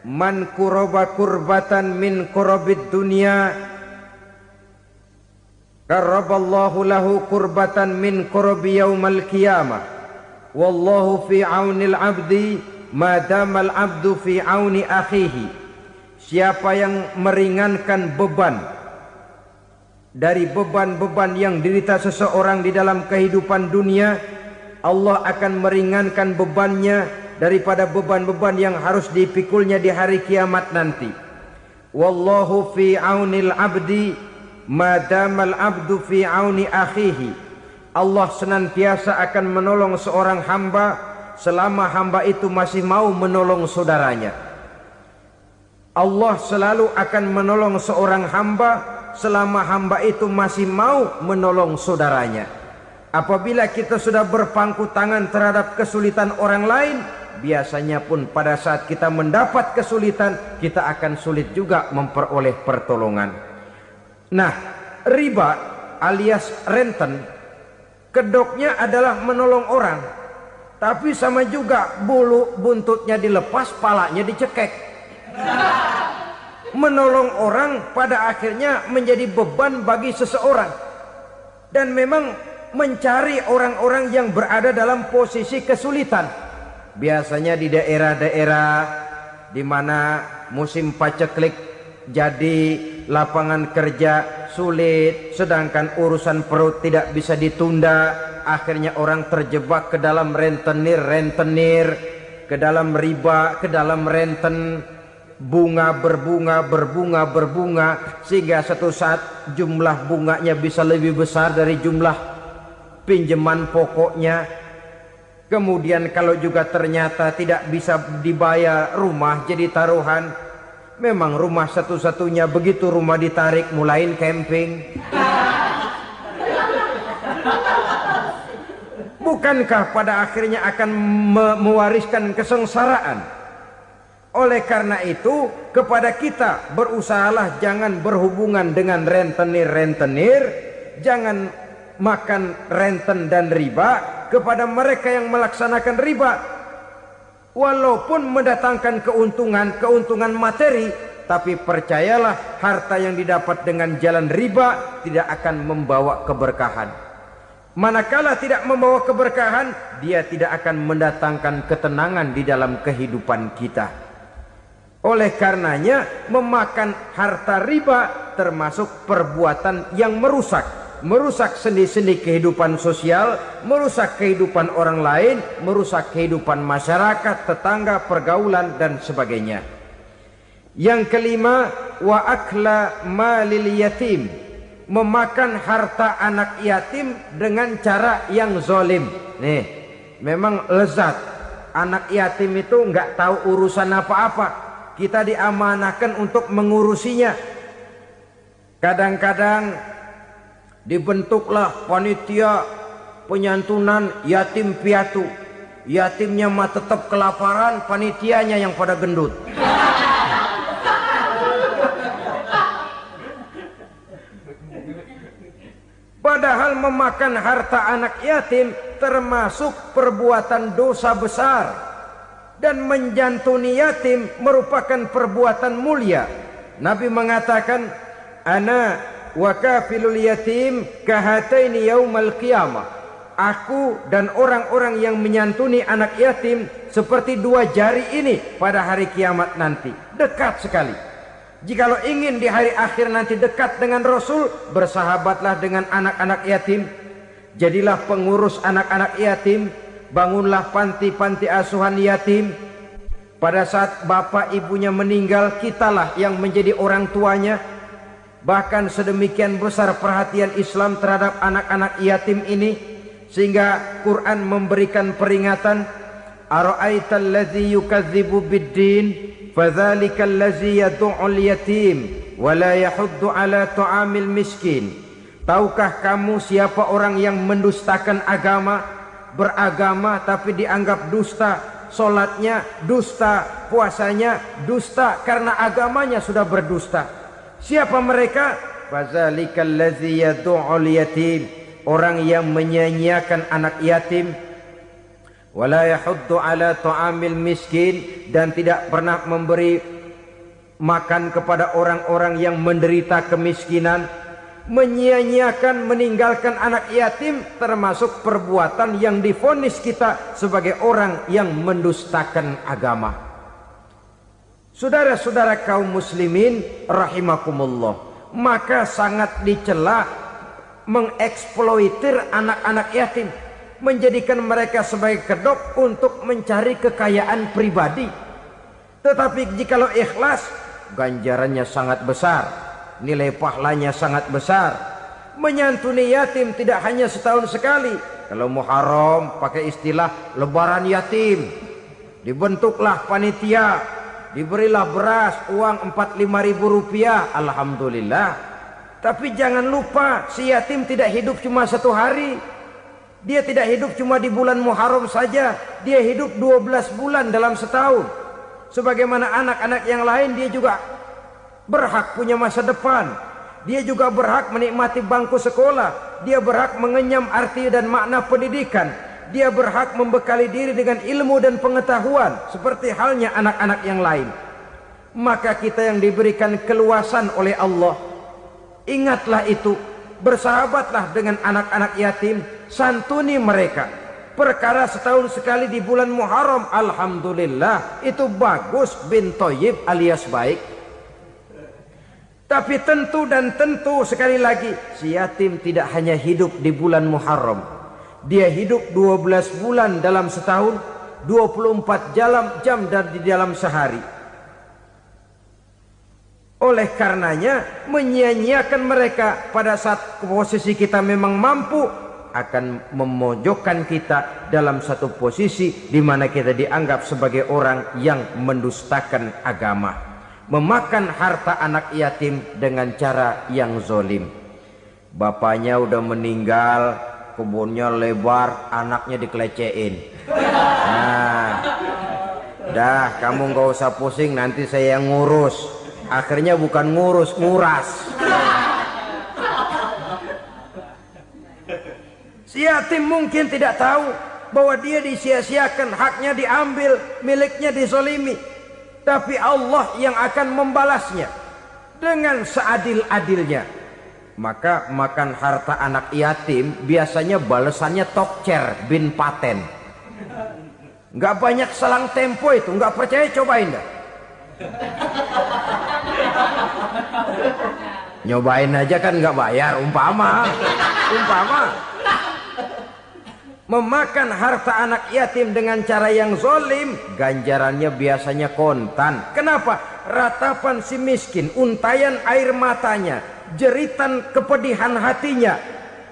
man kuraba kurbatan min kurabid dunya karaballahu lahu kurbatan min kurabi yaumal qiyamah. Wallahu fi aunil abdi madamal abdu fi auni akhihi. Siapa yang meringankan beban dari beban-beban yang dirita seseorang di dalam kehidupan dunia, Allah akan meringankan bebannya daripada beban-beban yang harus dipikulnya di hari kiamat nanti. Wallahu fi aunil abdi madamal abdu fi auni akhihi. Allah senantiasa akan menolong seorang hamba selama hamba itu masih mau menolong saudaranya. Allah selalu akan menolong seorang hamba selama hamba itu masih mau menolong saudaranya. Apabila kita sudah berpangku tangan terhadap kesulitan orang lain, biasanya pun pada saat kita mendapat kesulitan, kita akan sulit juga memperoleh pertolongan. Nah, riba alias renten, kedoknya adalah menolong orang, tapi sama juga bulu buntutnya dilepas, palanya dicekek. Menolong orang pada akhirnya menjadi beban bagi seseorang, dan memang mencari orang-orang yang berada dalam posisi kesulitan. Biasanya di daerah-daerah di mana musim paceklik, jadi lapangan kerja sulit, sedangkan urusan perut tidak bisa ditunda. Akhirnya orang terjebak ke dalam rentenir, ke dalam riba, ke dalam renten. Bunga berbunga, sehingga satu saat jumlah bunganya bisa lebih besar dari jumlah pinjaman pokoknya. Kemudian kalau juga ternyata tidak bisa dibayar, rumah jadi taruhan. Memang rumah satu-satunya, begitu rumah ditarik mulain camping. Bukankah pada akhirnya akan mewariskan kesengsaraan? Oleh karena itu, kepada kita berusahalah jangan berhubungan dengan rentenir, jangan makan renten dan riba. Kepada mereka yang melaksanakan riba, walaupun mendatangkan keuntungan materi, tapi percayalah, harta yang didapat dengan jalan riba tidak akan membawa keberkahan. Manakala tidak membawa keberkahan, dia tidak akan mendatangkan ketenangan di dalam kehidupan kita. Oleh karenanya, memakan harta riba termasuk perbuatan yang merusak sendi-sendi kehidupan sosial, merusak kehidupan orang lain, merusak kehidupan masyarakat, tetangga, pergaulan, dan sebagainya. Yang kelima, wa akla malil yatim, memakan harta anak yatim dengan cara yang zalim. Nih, memang lezat. Anak yatim itu nggak tahu urusan apa-apa. Kita diamanahkan untuk mengurusinya. Kadang-kadang dibentuklah panitia penyantunan yatim piatu. Yatimnya mah tetap kelaparan, panitianya yang pada gendut. Padahal memakan harta anak yatim termasuk perbuatan dosa besar. Dan menjantuni yatim merupakan perbuatan mulia. Nabi mengatakan, ana wa kafilul yatim kahataini yaumal qiyamah. Aku dan orang-orang yang menyantuni anak yatim seperti dua jari ini pada hari kiamat nanti. Dekat sekali. Jikalau ingin di hari akhir nanti dekat dengan Rasul, bersahabatlah dengan anak-anak yatim. Jadilah pengurus anak-anak yatim. Bangunlah panti-panti asuhan yatim. Pada saat bapak ibunya meninggal, kitalah yang menjadi orang tuanya. Bahkan sedemikian besar perhatian Islam terhadap anak-anak yatim ini, sehingga Quran memberikan peringatan, ara'aital ladzi yukadzibu biddin fadzalikal ladzi yad'ul yatim wa la yahuddu ala ta'amil miskin. Tahukah kamu siapa orang yang mendustakan agama? Beragama tapi dianggap dusta, solatnya dusta, puasanya dusta, karena agamanya sudah berdusta. Siapa mereka? Fazalikal ladzi yad'ul yatim, orang yang menyia-nyiakan anak yatim. Wala yahuddu ala ta'amil miskin, dan tidak pernah memberi makan kepada orang-orang yang menderita kemiskinan, menyia-nyiakan, meninggalkan anak yatim, termasuk perbuatan yang divonis kita sebagai orang yang mendustakan agama. Saudara-saudara kaum muslimin rahimakumullah, maka sangat dicela mengeksploitir anak-anak yatim, menjadikan mereka sebagai kedok untuk mencari kekayaan pribadi. Tetapi jikalau ikhlas, ganjarannya sangat besar, nilai pahalanya sangat besar. Menyantuni yatim tidak hanya setahun sekali. Kalau Muharram pakai istilah lebaran yatim, dibentuklah panitia, diberilah beras, uang 4-5 ribu rupiah, alhamdulillah. Tapi jangan lupa, si yatim tidak hidup cuma satu hari. Dia tidak hidup cuma di bulan Muharram saja, dia hidup 12 bulan dalam setahun. Sebagaimana anak-anak yang lain, dia juga berhak punya masa depan. Dia juga berhak menikmati bangku sekolah. Dia berhak mengenyam arti dan makna pendidikan. Dia berhak membekali diri dengan ilmu dan pengetahuan, seperti halnya anak-anak yang lain. Maka kita yang diberikan keluasan oleh Allah, ingatlah itu, bersahabatlah dengan anak-anak yatim, santuni mereka. Perkara setahun sekali di bulan Muharram, alhamdulillah, itu bagus, bin Thayyib alias baik. Tapi tentu dan tentu sekali lagi, si yatim tidak hanya hidup di bulan Muharram. Dia hidup 12 bulan dalam setahun, 24 jam di dalam sehari. Oleh karenanya, menyia-nyiakan mereka pada saat posisi kita memang mampu, akan memojokkan kita dalam satu posisi di mana kita dianggap sebagai orang yang mendustakan agama. Memakan harta anak yatim dengan cara yang zolim. Bapaknya udah meninggal, kebunnya lebar, anaknya dikelecehin. Nah, dah kamu gak usah pusing, nanti saya yang ngurus. Akhirnya bukan ngurus, nguras. Si yatim mungkin tidak tahu bahwa dia disia-siakan, haknya diambil, miliknya dizolimi. Tapi Allah yang akan membalasnya dengan seadil-adilnya. Maka makan harta anak yatim biasanya balasannya tokcer bin paten. Nggak banyak selang tempo itu, nggak percaya cobain dah. Nyobain aja kan nggak bayar, umpama. Memakan harta anak yatim dengan cara yang zolim, ganjarannya biasanya kontan. Kenapa? Ratapan si miskin, untayan air matanya, jeritan kepedihan hatinya,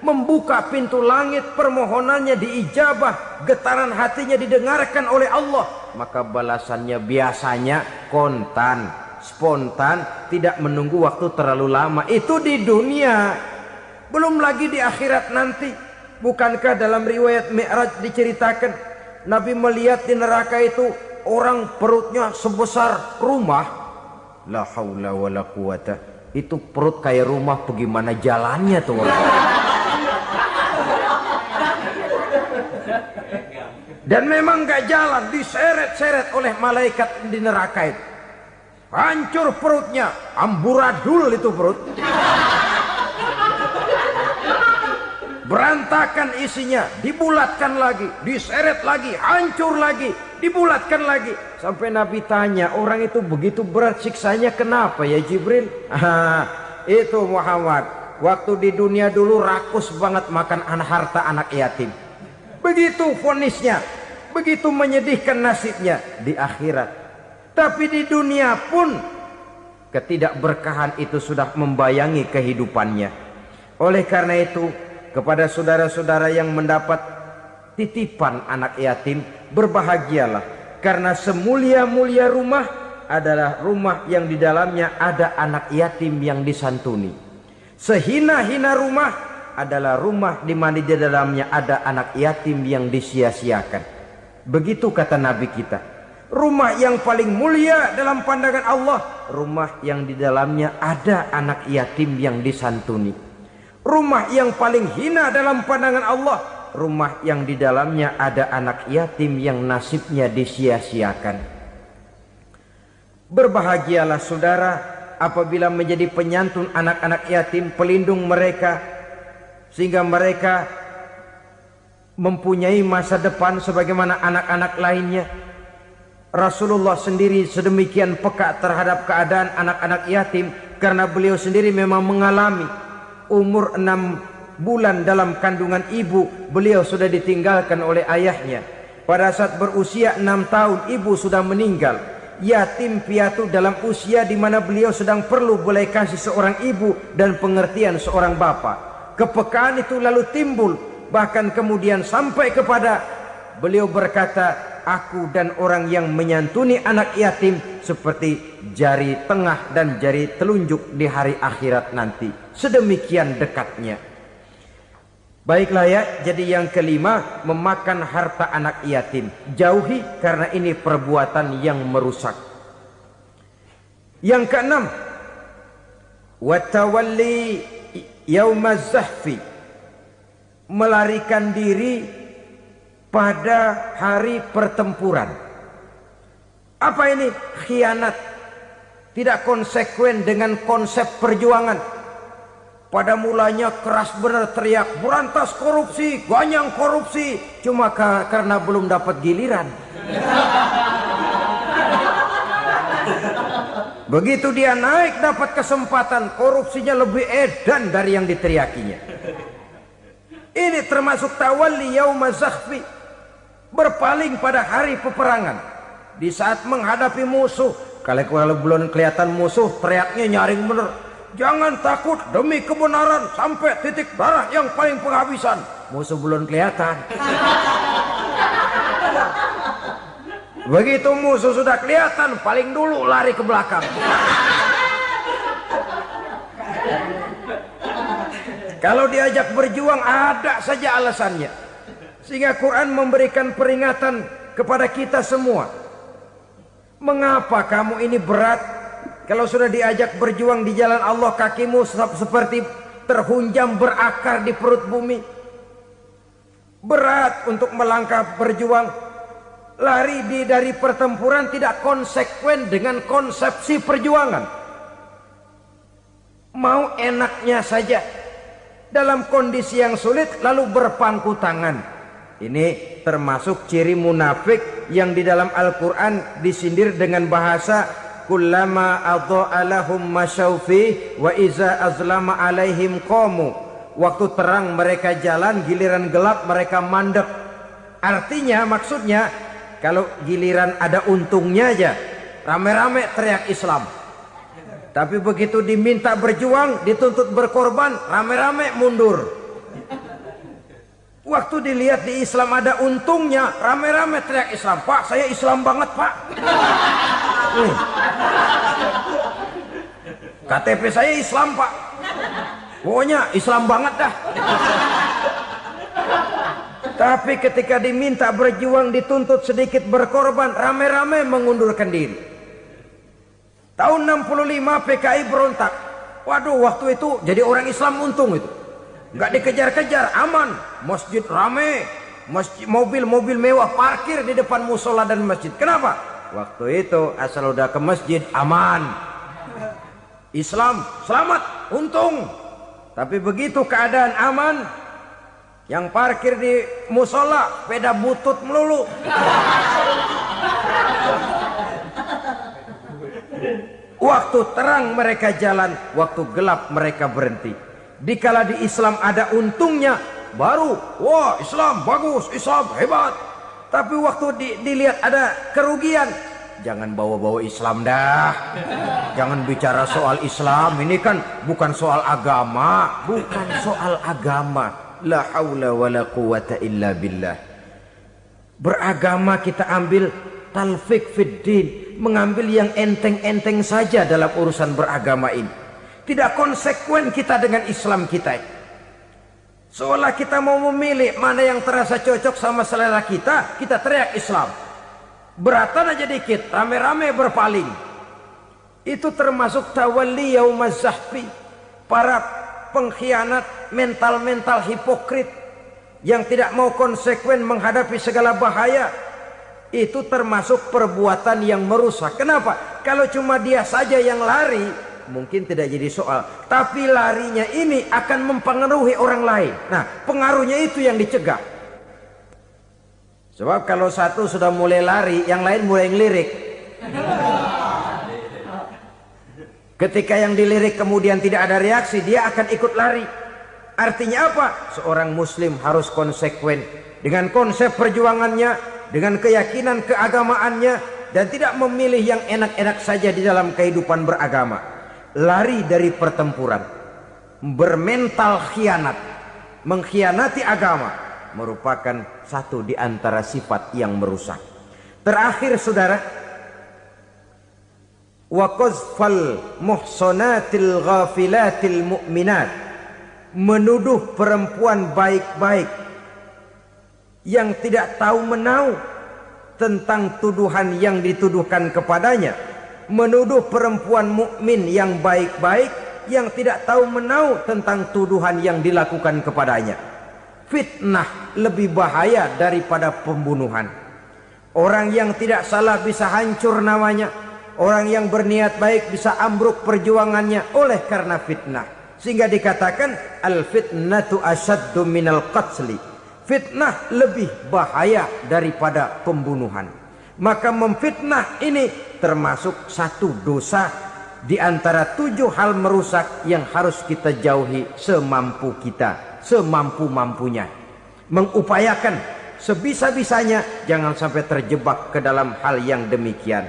membuka pintu langit, permohonannya diijabah, getaran hatinya didengarkan oleh Allah. Maka balasannya biasanya kontan, spontan, tidak menunggu waktu terlalu lama. Itu di dunia, belum lagi di akhirat nanti. Bukankah dalam riwayat Mi'raj diceritakan Nabi melihat di neraka itu orang perutnya sebesar rumah. La haula wala quwata. Itu perut kayak rumah, bagaimana jalannya tuh orang? Dan memang gak jalan, diseret-seret oleh malaikat di neraka itu. Hancur perutnya, amburadul itu perut. Berantakan isinya, dibulatkan lagi, diseret lagi, hancur lagi, dibulatkan lagi. Sampai Nabi tanya, orang itu begitu berat siksanya kenapa ya Jibril? Itu Muhammad, waktu di dunia dulu rakus banget makan harta anak yatim. Begitu vonisnya, begitu menyedihkan nasibnya di akhirat. Tapi di dunia pun ketidakberkahan itu sudah membayangi kehidupannya. Oleh karena itu, kepada saudara-saudara yang mendapat titipan anak yatim, berbahagialah, karena semulia-mulia rumah adalah rumah yang di dalamnya ada anak yatim yang disantuni. Sehina-hina rumah adalah rumah di mana di dalamnya ada anak yatim yang disia-siakan. Begitu kata Nabi kita. Rumah yang paling mulia dalam pandangan Allah, rumah yang di dalamnya ada anak yatim yang disantuni. Rumah yang paling hina dalam pandangan Allah, rumah yang di dalamnya ada anak yatim yang nasibnya disia-siakan. Berbahagialah saudara apabila menjadi penyantun anak-anak yatim, pelindung mereka, sehingga mereka mempunyai masa depan sebagaimana anak-anak lainnya. Rasulullah sendiri sedemikian peka terhadap keadaan anak-anak yatim karena beliau sendiri memang mengalami umur 6 bulan dalam kandungan ibu, beliau sudah ditinggalkan oleh ayahnya. Pada saat berusia 6 tahun ibu sudah meninggal. Yatim piatu dalam usia di mana beliau sedang perlu belas kasih seorang ibu dan pengertian seorang bapa. Kepekaan itu lalu timbul, bahkan kemudian sampai kepada beliau berkata, aku dan orang yang menyantuni anak yatim seperti jari tengah dan jari telunjuk di hari akhirat nanti. Sedemikian dekatnya. Baiklah ya, jadi yang kelima, memakan harta anak yatim. Jauhi karena ini perbuatan yang merusak. Yang keenam, watawalli yaumaz zahfi, melarikan diri pada hari pertempuran. Apa ini? Khianat. Tidak konsekuen dengan konsep perjuangan. Pada mulanya keras benar teriak, berantas korupsi, ganyang korupsi. Cuma karena belum dapat giliran. Begitu dia naik dapat kesempatan, korupsinya lebih edan dari yang diteriakinya. Ini termasuk tawalli yaumaz zahfi, berpaling pada hari peperangan. Di saat menghadapi musuh, kalau belum kelihatan musuh, teriaknya nyaring bener. Jangan takut demi kebenaran sampai titik darah yang paling penghabisan. Musuh belum kelihatan. Begitu musuh sudah kelihatan, paling dulu lari ke belakang. Kalau diajak berjuang ada saja alasannya. Sehingga Quran memberikan peringatan kepada kita semua. Mengapa kamu ini berat? Kalau sudah diajak berjuang di jalan Allah, kakimu seperti terhunjam berakar di perut bumi. Berat untuk melangkah berjuang. Lari dari pertempuran tidak konsekuen dengan konsepsi perjuangan. Mau enaknya saja. Dalam kondisi yang sulit lalu berpangku tangan. Ini termasuk ciri munafik yang di dalam Al-Quran disindir dengan bahasa kullama adha'a lahum masyaufi wa iza azlama alaihim qamu. Waktu terang mereka jalan, giliran gelap mereka mandek. Artinya, maksudnya kalau giliran ada untungnya aja rame-rame teriak Islam. Tapi begitu diminta berjuang, dituntut berkorban, rame-rame mundur. Waktu dilihat di Islam ada untungnya, rame-rame teriak Islam. Pak, saya Islam banget, Pak. KTP saya Islam, Pak. Pokoknya Islam banget dah. Tapi ketika diminta berjuang, dituntut sedikit berkorban, rame-rame mengundurkan diri. Tahun 65 PKI berontak. Waduh, waktu itu jadi orang Islam untung itu. Nggak dikejar-kejar, aman. Masjid rame, masjid, mobil-mobil mewah parkir di depan musola dan masjid. Kenapa? Waktu itu asal udah ke masjid aman. Islam selamat, untung. Tapi begitu keadaan aman, yang parkir di musola sepeda butut melulu. Waktu terang mereka jalan, waktu gelap mereka berhenti. Dikala di Islam ada untungnya, baru wah Islam bagus, Islam hebat. Tapi waktu dilihat ada kerugian, jangan bawa-bawa Islam dah. Jangan bicara soal Islam, ini kan bukan soal agama. Bukan soal agama. La haula wa la quwata illa billah. Beragama kita ambil talfik fid din, mengambil yang enteng-enteng saja dalam urusan beragama ini. Tidak konsekuen kita dengan Islam kita. Seolah kita mau memilih mana yang terasa cocok sama selera kita, kita teriak Islam. Beratan aja dikit, rame-rame berpaling. Itu termasuk tawalli yaumaz zahfi. Para pengkhianat, mental-mental hipokrit yang tidak mau konsekuen menghadapi segala bahaya. itu termasuk perbuatan yang merusak. Kenapa? Kalau cuma dia saja yang lari, mungkin tidak jadi soal. Tapi larinya ini akan mempengaruhi orang lain. Nah, pengaruhnya itu yang dicegah. Sebab kalau satu sudah mulai lari, yang lain mulai ngelirik. Ketika yang dilirik kemudian tidak ada reaksi, dia akan ikut lari. Artinya apa? Seorang muslim harus konsekuen dengan konsep perjuangannya, dengan keyakinan keagamaannya, dan tidak memilih yang enak-enak saja di dalam kehidupan beragama. Lari dari pertempuran, bermental khianat, mengkhianati agama, merupakan satu di antara sifat yang merusak. Terakhir saudara, wa qazfal muhsanatil ghafilatil mu'minat, menuduh perempuan baik-baik yang tidak tahu menahu tentang tuduhan yang dituduhkan kepadanya, menuduh perempuan mukmin yang baik-baik yang tidak tahu menahu tentang tuduhan yang dilakukan kepadanya. Fitnah lebih bahaya daripada pembunuhan. Orang yang tidak salah bisa hancur namanya, orang yang berniat baik bisa ambruk perjuangannya oleh karena fitnah. Sehingga dikatakan al-fitnatu asyaddu minal qatsli. Fitnah lebih bahaya daripada pembunuhan. Maka memfitnah ini termasuk satu dosa di antara 7 hal merusak yang harus kita jauhi semampu kita, semampu-mampunya. Mengupayakan sebisa-bisanya jangan sampai terjebak ke dalam hal yang demikian.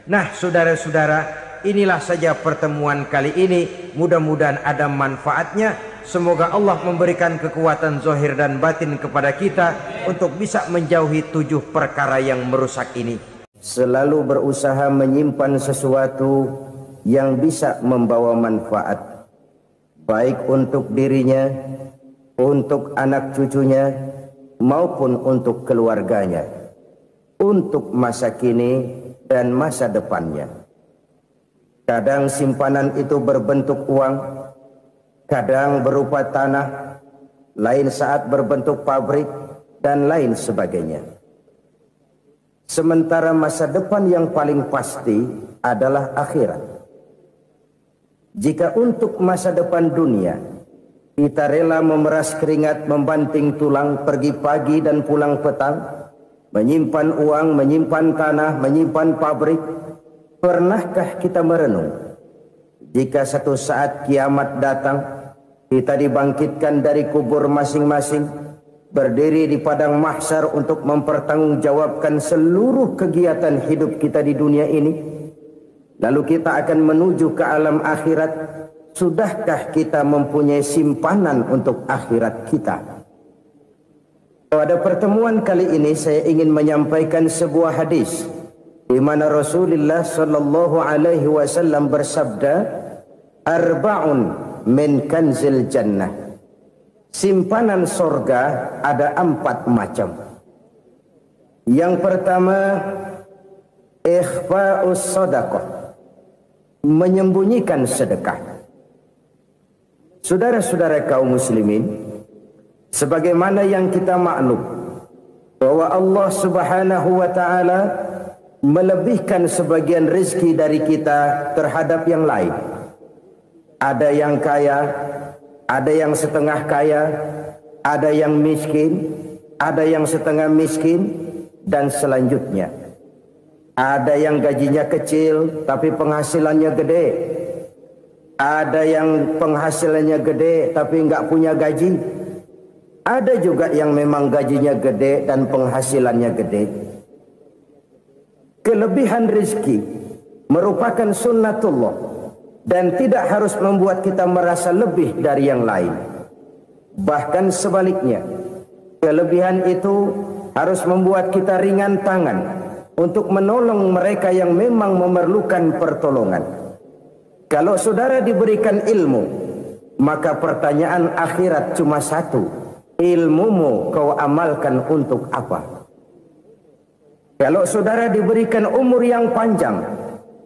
Nah, saudara-saudara, inilah saja pertemuan kali ini. Mudah-mudahan ada manfaatnya. Semoga Allah memberikan kekuatan zahir dan batin kepada kita untuk bisa menjauhi 7 perkara yang merusak ini. Selalu berusaha menyimpan sesuatu yang bisa membawa manfaat, baik untuk dirinya, untuk anak cucunya, maupun untuk keluarganya, untuk masa kini dan masa depannya. Kadang simpanan itu berbentuk uang, kadang berupa tanah, lain saat berbentuk pabrik, dan lain sebagainya. Sementara masa depan yang paling pasti adalah akhirat. Jika untuk masa depan dunia kita rela memeras keringat, membanting tulang, pergi pagi dan pulang petang, menyimpan uang, menyimpan tanah, menyimpan pabrik, pernahkah kita merenung jika satu saat kiamat datang, kita dibangkitkan dari kubur masing-masing, berdiri di padang mahsyar untuk mempertanggungjawabkan seluruh kegiatan hidup kita di dunia ini, lalu kita akan menuju ke alam akhirat. Sudahkah kita mempunyai simpanan untuk akhirat kita? Pada pertemuan kali ini saya ingin menyampaikan sebuah hadis di mana Rasulullah sallallahu alaihi wasallam bersabda, arba'un min kanzil jannah. Simpanan sorga ada 4 macam. Yang pertama, ikhfa'us sadaqah, menyembunyikan sedekah. Saudara-saudara kaum muslimin, sebagaimana yang kita maklum bahwa Allah Subhanahu wa taala melebihkan sebagian rezeki dari kita terhadap yang lain. Ada yang kaya, ada yang setengah kaya, ada yang miskin, ada yang setengah miskin, dan selanjutnya. Ada yang gajinya kecil tapi penghasilannya gede. Ada yang penghasilannya gede tapi nggak punya gaji. Ada juga yang memang gajinya gede dan penghasilannya gede. Kelebihan rezeki merupakan sunnatullah dan tidak harus membuat kita merasa lebih dari yang lain. Bahkan sebaliknya, kelebihan itu harus membuat kita ringan tangan untuk menolong mereka yang memang memerlukan pertolongan. Kalau saudara diberikan ilmu, maka pertanyaan akhirat cuma satu: ilmumu kau amalkan untuk apa? Kalau saudara diberikan umur yang panjang,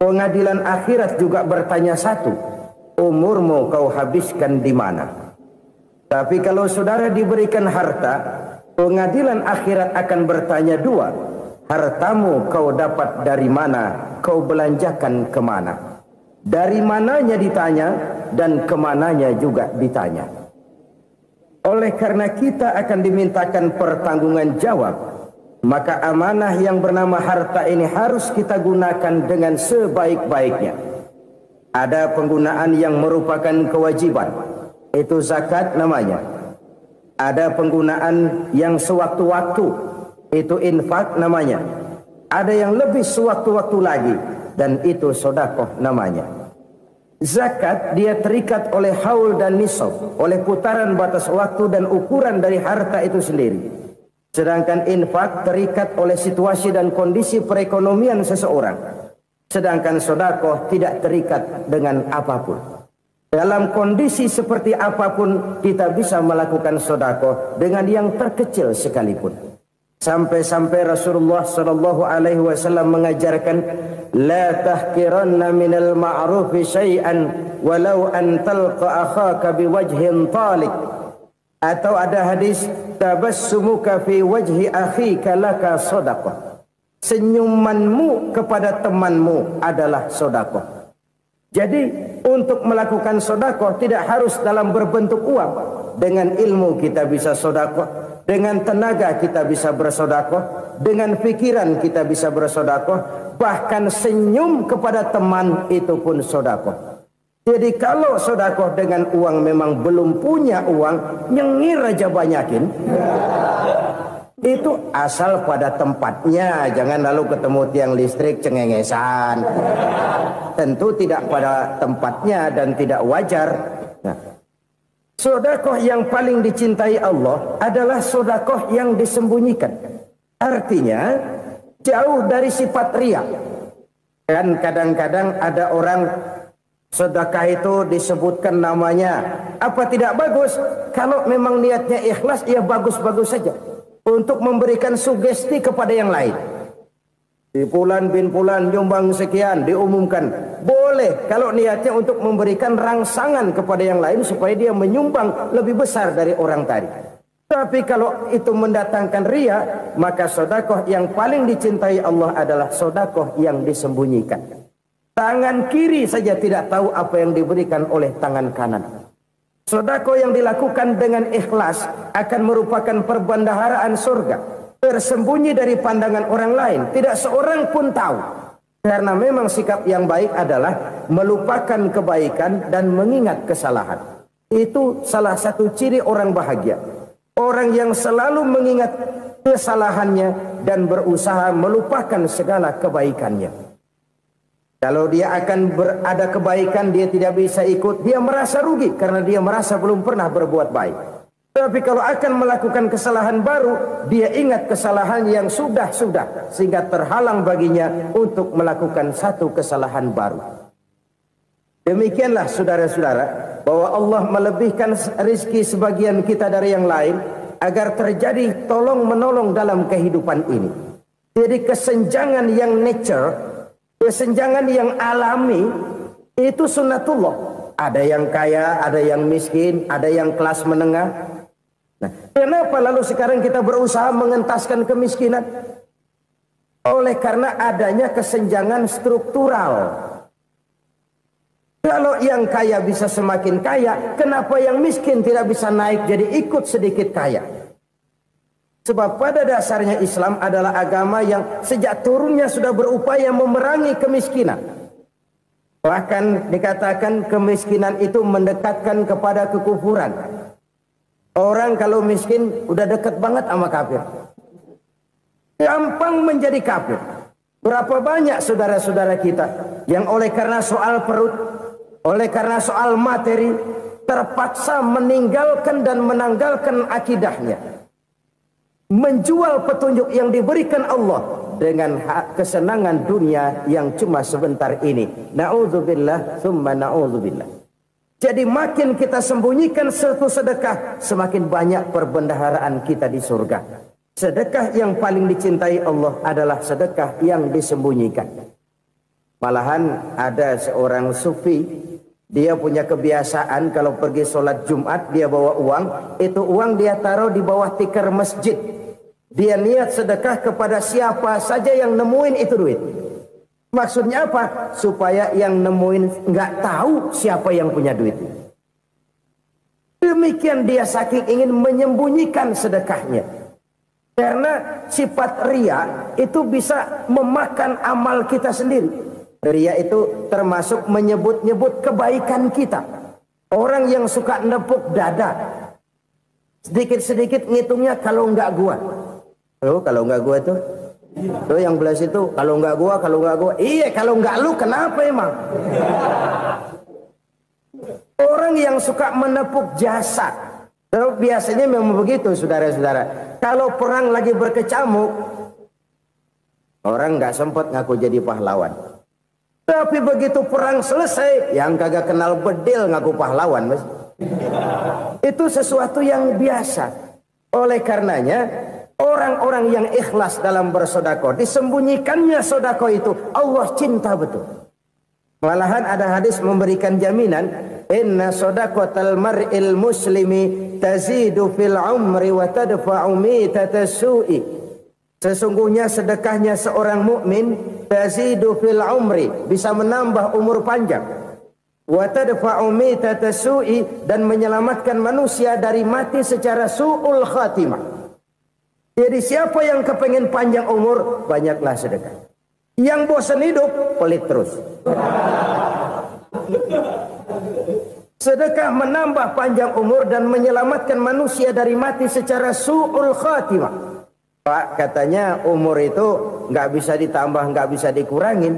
pengadilan akhirat juga bertanya satu: umurmu kau habiskan di mana? Tapi kalau saudara diberikan harta, pengadilan akhirat akan bertanya 2: hartamu kau dapat dari mana, kau belanjakan kemana. Dari mananya ditanya dan kemananya juga ditanya. Oleh karena kita akan dimintakan pertanggungan jawab, maka amanah yang bernama harta ini harus kita gunakan dengan sebaik-baiknya. Ada penggunaan yang merupakan kewajiban, itu zakat namanya. Ada penggunaan yang sewaktu-waktu, itu infak namanya. Ada yang lebih sewaktu-waktu lagi, dan itu sedekah namanya. Zakat dia terikat oleh haul dan nisab, oleh putaran batas waktu dan ukuran dari harta itu sendiri. Sedangkan infak terikat oleh situasi dan kondisi perekonomian seseorang. Sedangkan sedekah tidak terikat dengan apapun. Dalam kondisi seperti apapun kita bisa melakukan sedekah dengan yang terkecil sekalipun. Sampai-sampai Rasulullah sallallahu alaihi wasallam mengajarkan, la tahqiranna minal ma'rufi syai'an walau an talqa akhaka biwajhin talik. Atau ada hadis, tabassumuka fi wajhi akhika laka sedekah. Senyumanmu kepada temanmu adalah sedekah. Jadi untuk melakukan sedekah tidak harus dalam berbentuk uang. Dengan ilmu kita bisa sedekah. Dengan tenaga kita bisa bersedekah, dengan pikiran kita bisa bersedekah, bahkan senyum kepada teman itu pun sedekah. Jadi kalau sedekah dengan uang memang belum punya uang, nyengir aja banyakin. Itu asal pada tempatnya, jangan lalu ketemu tiang listrik cengengesan. Tentu tidak pada tempatnya dan tidak wajar. Nah, sedekah yang paling dicintai Allah adalah sedekah yang disembunyikan. Artinya jauh dari sifat riya. Kan kadang-kadang ada orang sedekah itu disebutkan namanya. Apa tidak bagus? Kalau memang niatnya ikhlas, ya bagus-bagus saja. Untuk memberikan sugesti kepada yang lain. Di Fulan bin Fulan nyumbang sekian, diumumkan. Boleh kalau niatnya untuk memberikan rangsangan kepada yang lain supaya dia menyumbang lebih besar dari orang tadi. Tapi kalau itu mendatangkan riya, maka sedekah yang paling dicintai Allah adalah sedekah yang disembunyikan. Tangan kiri saja tidak tahu apa yang diberikan oleh tangan kanan. Sedekah yang dilakukan dengan ikhlas akan merupakan perbendaharaan surga. Tersembunyi dari pandangan orang lain, tidak seorang pun tahu. Karena memang sikap yang baik adalah melupakan kebaikan dan mengingat kesalahan. Itu salah satu ciri orang bahagia. Orang yang selalu mengingat kesalahannya dan berusaha melupakan segala kebaikannya. Kalau dia akan berada kebaikan, dia tidak bisa ikut, dia merasa rugi karena dia merasa belum pernah berbuat baik. Tapi kalau akan melakukan kesalahan baru, dia ingat kesalahan yang sudah-sudah, sehingga terhalang baginya untuk melakukan satu kesalahan baru. Demikianlah saudara-saudara, bahwa Allah melebihkan rezeki sebagian kita dari yang lain, agar terjadi tolong-menolong dalam kehidupan ini. Jadi kesenjangan yang nature, kesenjangan yang alami, itu sunnatullah. Ada yang kaya, ada yang miskin, ada yang kelas menengah. Nah, kenapa lalu sekarang kita berusaha mengentaskan kemiskinan? Oleh karena adanya kesenjangan struktural. Kalau yang kaya bisa semakin kaya, kenapa yang miskin tidak bisa naik jadi ikut sedikit kaya? Sebab pada dasarnya Islam adalah agama yang sejak turunnya sudah berupaya memerangi kemiskinan. Bahkan dikatakan kemiskinan itu mendekatkan kepada kekufuran. Orang kalau miskin udah dekat banget sama kafir. Gampang menjadi kafir. Berapa banyak saudara-saudara kita yang oleh karena soal perut, oleh karena soal materi, terpaksa meninggalkan dan menanggalkan akidahnya. Menjual petunjuk yang diberikan Allah dengan kesenangan dunia yang cuma sebentar ini. Na'udzubillah, thumma na'udzubillah. Jadi makin kita sembunyikan satu sedekah, semakin banyak perbendaharaan kita di surga. Sedekah yang paling dicintai Allah adalah sedekah yang disembunyikan. Malahan ada seorang sufi, dia punya kebiasaan kalau pergi sholat Jumat dia bawa uang, itu uang dia taruh di bawah tikar masjid. Dia niat sedekah kepada siapa saja yang nemuin itu duit. Maksudnya apa? Supaya yang nemuin nggak tahu siapa yang punya duit. Demikian dia saking ingin menyembunyikan sedekahnya. Karena sifat ria itu bisa memakan amal kita sendiri. Ria itu termasuk menyebut-nyebut kebaikan kita. Orang yang suka nepuk dada, sedikit-sedikit ngitungnya kalau nggak gua. Oh, kalau nggak gua tuh yang belas itu kalau nggak gua. Iya, kalau nggak lu kenapa emang? Orang yang suka menepuk jasad, biasanya memang begitu, saudara-saudara. Kalau perang lagi berkecamuk, orang nggak sempat ngaku jadi pahlawan. Tapi begitu perang selesai, yang kagak kenal bedil ngaku pahlawan, mas. Itu sesuatu yang biasa. Oleh karenanya, orang-orang yang ikhlas dalam bersedekah, disembunyikannya sedekah itu, Allah cinta betul. Malahan ada hadis memberikan jaminan, inna sadaqatal mar'il muslimi tazidu fil umri wa tadfa'u mitatas su'i. Sesungguhnya sedekahnya seorang mukmin tazidu fil umri, bisa menambah umur panjang. Wa tadfa'u mitatas su'i, dan menyelamatkan manusia dari mati secara su'ul khatimah. Jadi siapa yang kepengen panjang umur, banyaklah sedekah. Yang bosan hidup, pelit terus. Sedekah menambah panjang umur dan menyelamatkan manusia dari mati secara su'ul khatimah. Pak, katanya umur itu nggak bisa ditambah, nggak bisa dikurangin.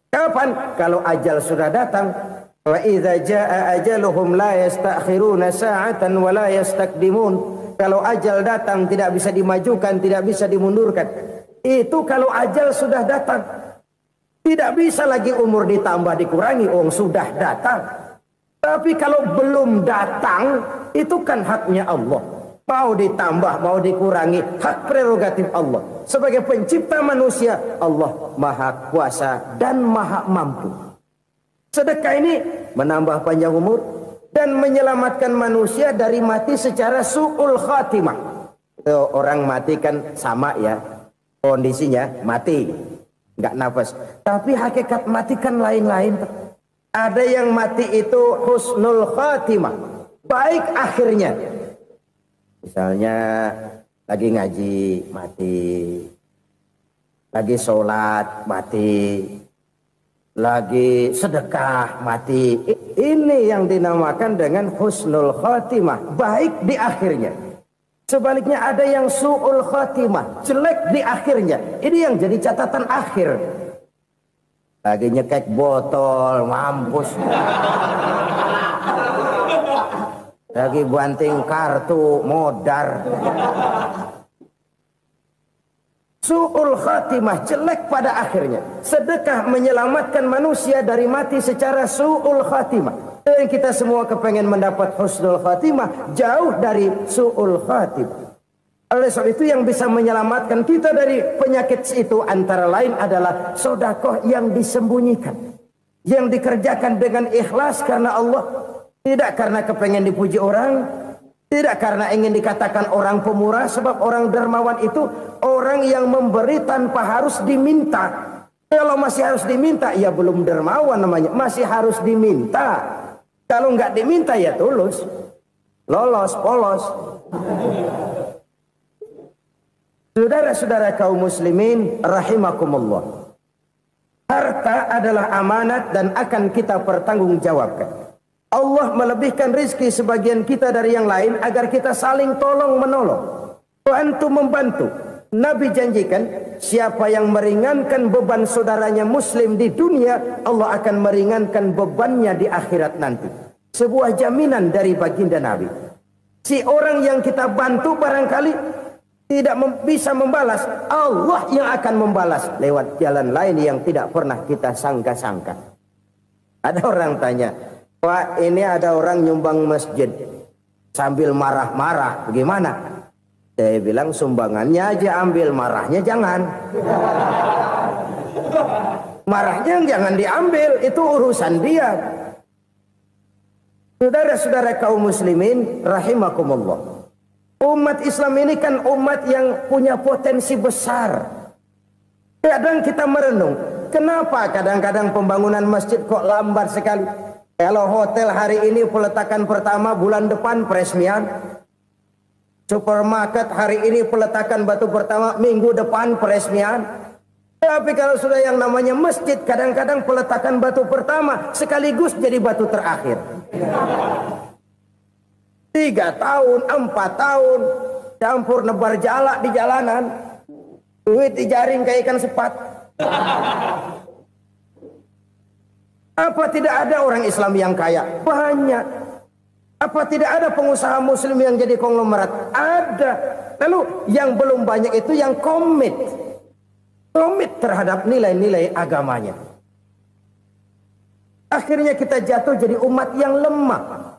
Kapan? Kalau ajal sudah datang. Wa idza jaa ajaluhum la yastakhiruna sa'atan wa la yastaqdimun. Kalau ajal datang tidak bisa dimajukan, tidak bisa dimundurkan. Itu kalau ajal sudah datang. Tidak bisa lagi umur ditambah dikurangi, sudah datang. Tapi kalau belum datang, itu kan haknya Allah. Mau ditambah, mau dikurangi, hak prerogatif Allah. Sebagai pencipta manusia, Allah maha kuasa dan maha mampu. Sedekah ini menambah panjang umur dan menyelamatkan manusia dari mati secara su'ul khatimah. Orang mati kan sama ya, kondisinya mati, nggak nafas. Tapi hakikat mati kan lain-lain. Ada yang mati itu husnul khatimah, baik akhirnya. Misalnya lagi ngaji mati, lagi sholat mati, lagi sedekah mati. Ini yang dinamakan dengan husnul khatimah, baik di akhirnya. Sebaliknya ada yang su'ul khatimah, jelek di akhirnya. Ini yang jadi catatan akhir. Lagi nyekek botol, mampus. Lagi banting kartu, modar. Su'ul khatimah, jelek pada akhirnya. Sedekah menyelamatkan manusia dari mati secara su'ul khatimah. Dan kita semua kepengen mendapat husnul khatimah, jauh dari su'ul khatimah. Oleh sebab itu yang bisa menyelamatkan kita dari penyakit itu antara lain adalah sedekah yang disembunyikan. Yang dikerjakan dengan ikhlas karena Allah. Tidak karena kepengen dipuji orang, tidak karena ingin dikatakan orang pemurah, sebab orang dermawan itu orang yang memberi tanpa harus diminta. Kalau masih harus diminta, ya belum dermawan namanya, masih harus diminta. Kalau nggak diminta ya tulus, lolos, polos. Saudara-saudara kaum muslimin rahimakumullah. Harta adalah amanat dan akan kita pertanggungjawabkan. Allah melebihkan rizki sebagian kita dari yang lain agar kita saling tolong menolong, bantu membantu. Nabi janjikan siapa yang meringankan beban saudaranya muslim di dunia, Allah akan meringankan bebannya di akhirat nanti. Sebuah jaminan dari baginda Nabi. Si orang yang kita bantu barangkali tidak bisa membalas, Allah yang akan membalas lewat jalan lain yang tidak pernah kita sangka-sangka. Ada orang tanya, Pak, ini ada orang nyumbang masjid sambil marah-marah, bagaimana? Saya bilang sumbangannya aja ambil, marahnya jangan. Marahnya jangan diambil, itu urusan dia. Saudara-saudara kaum muslimin rahimakumullah. Umat Islam ini kan umat yang punya potensi besar. Kadang kita merenung, kenapa kadang-kadang pembangunan masjid kok lambat sekali? Kalau hotel hari ini peletakan pertama, bulan depan peresmian. Supermarket hari ini peletakan batu pertama, minggu depan peresmian. Tapi kalau sudah yang namanya masjid, kadang-kadang peletakan batu pertama sekaligus jadi batu terakhir. 3 tahun, 4 tahun, campur nebar jalak di jalanan, duit dijaring kayak ikan sepat. Apa tidak ada orang Islam yang kaya? Banyak. Apa tidak ada pengusaha muslim yang jadi konglomerat? Ada. Lalu yang belum banyak itu yang komit terhadap nilai-nilai agamanya. Akhirnya kita jatuh jadi umat yang lemah.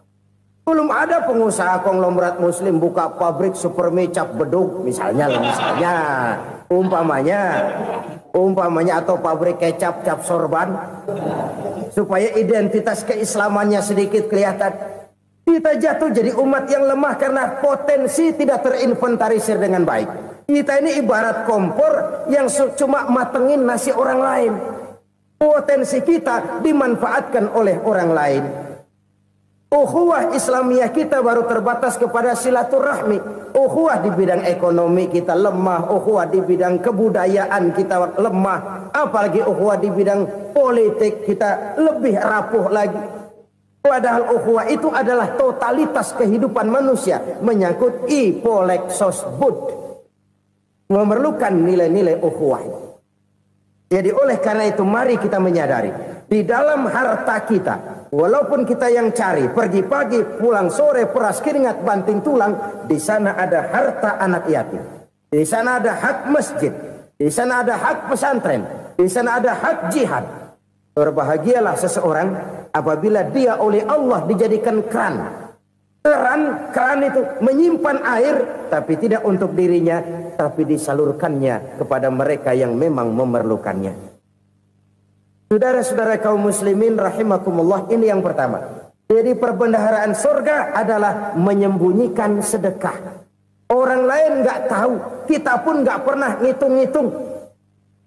Belum ada pengusaha konglomerat muslim buka pabrik supermi cap beduk misalnya umpamanya atau pabrik kecap cap sorban supaya identitas keislamannya sedikit kelihatan. Kita jatuh jadi umat yang lemah karena potensi tidak terinventarisir dengan baik. Kita ini ibarat kompor yang cuma matengin nasi orang lain. Potensi kita dimanfaatkan oleh orang lain. Ukhuwah Islamiyah kita baru terbatas kepada silaturahmi. Ukhuwah di bidang ekonomi kita lemah. Ukhuwah di bidang kebudayaan kita lemah. Apalagi ukhuwah di bidang politik kita lebih rapuh lagi. Padahal ukhuwah itu adalah totalitas kehidupan manusia. Menyangkut ipolek sosbud. Memerlukan nilai-nilai ukhuwah. Jadi oleh karena itu mari kita menyadari, di dalam harta kita, walaupun kita yang cari, pergi pagi, pulang sore, peras keringat, banting tulang, di sana ada harta anak yatim. Di sana ada hak masjid, di sana ada hak pesantren, di sana ada hak jihad. Berbahagialah seseorang apabila dia oleh Allah dijadikan keran. Keran itu menyimpan air, tapi tidak untuk dirinya, tapi disalurkannya kepada mereka yang memang memerlukannya. Saudara-saudara kaum muslimin rahimakumullah, ini yang pertama. Jadi perbendaharaan surga adalah menyembunyikan sedekah. Orang lain nggak tahu, kita pun nggak pernah ngitung-ngitung.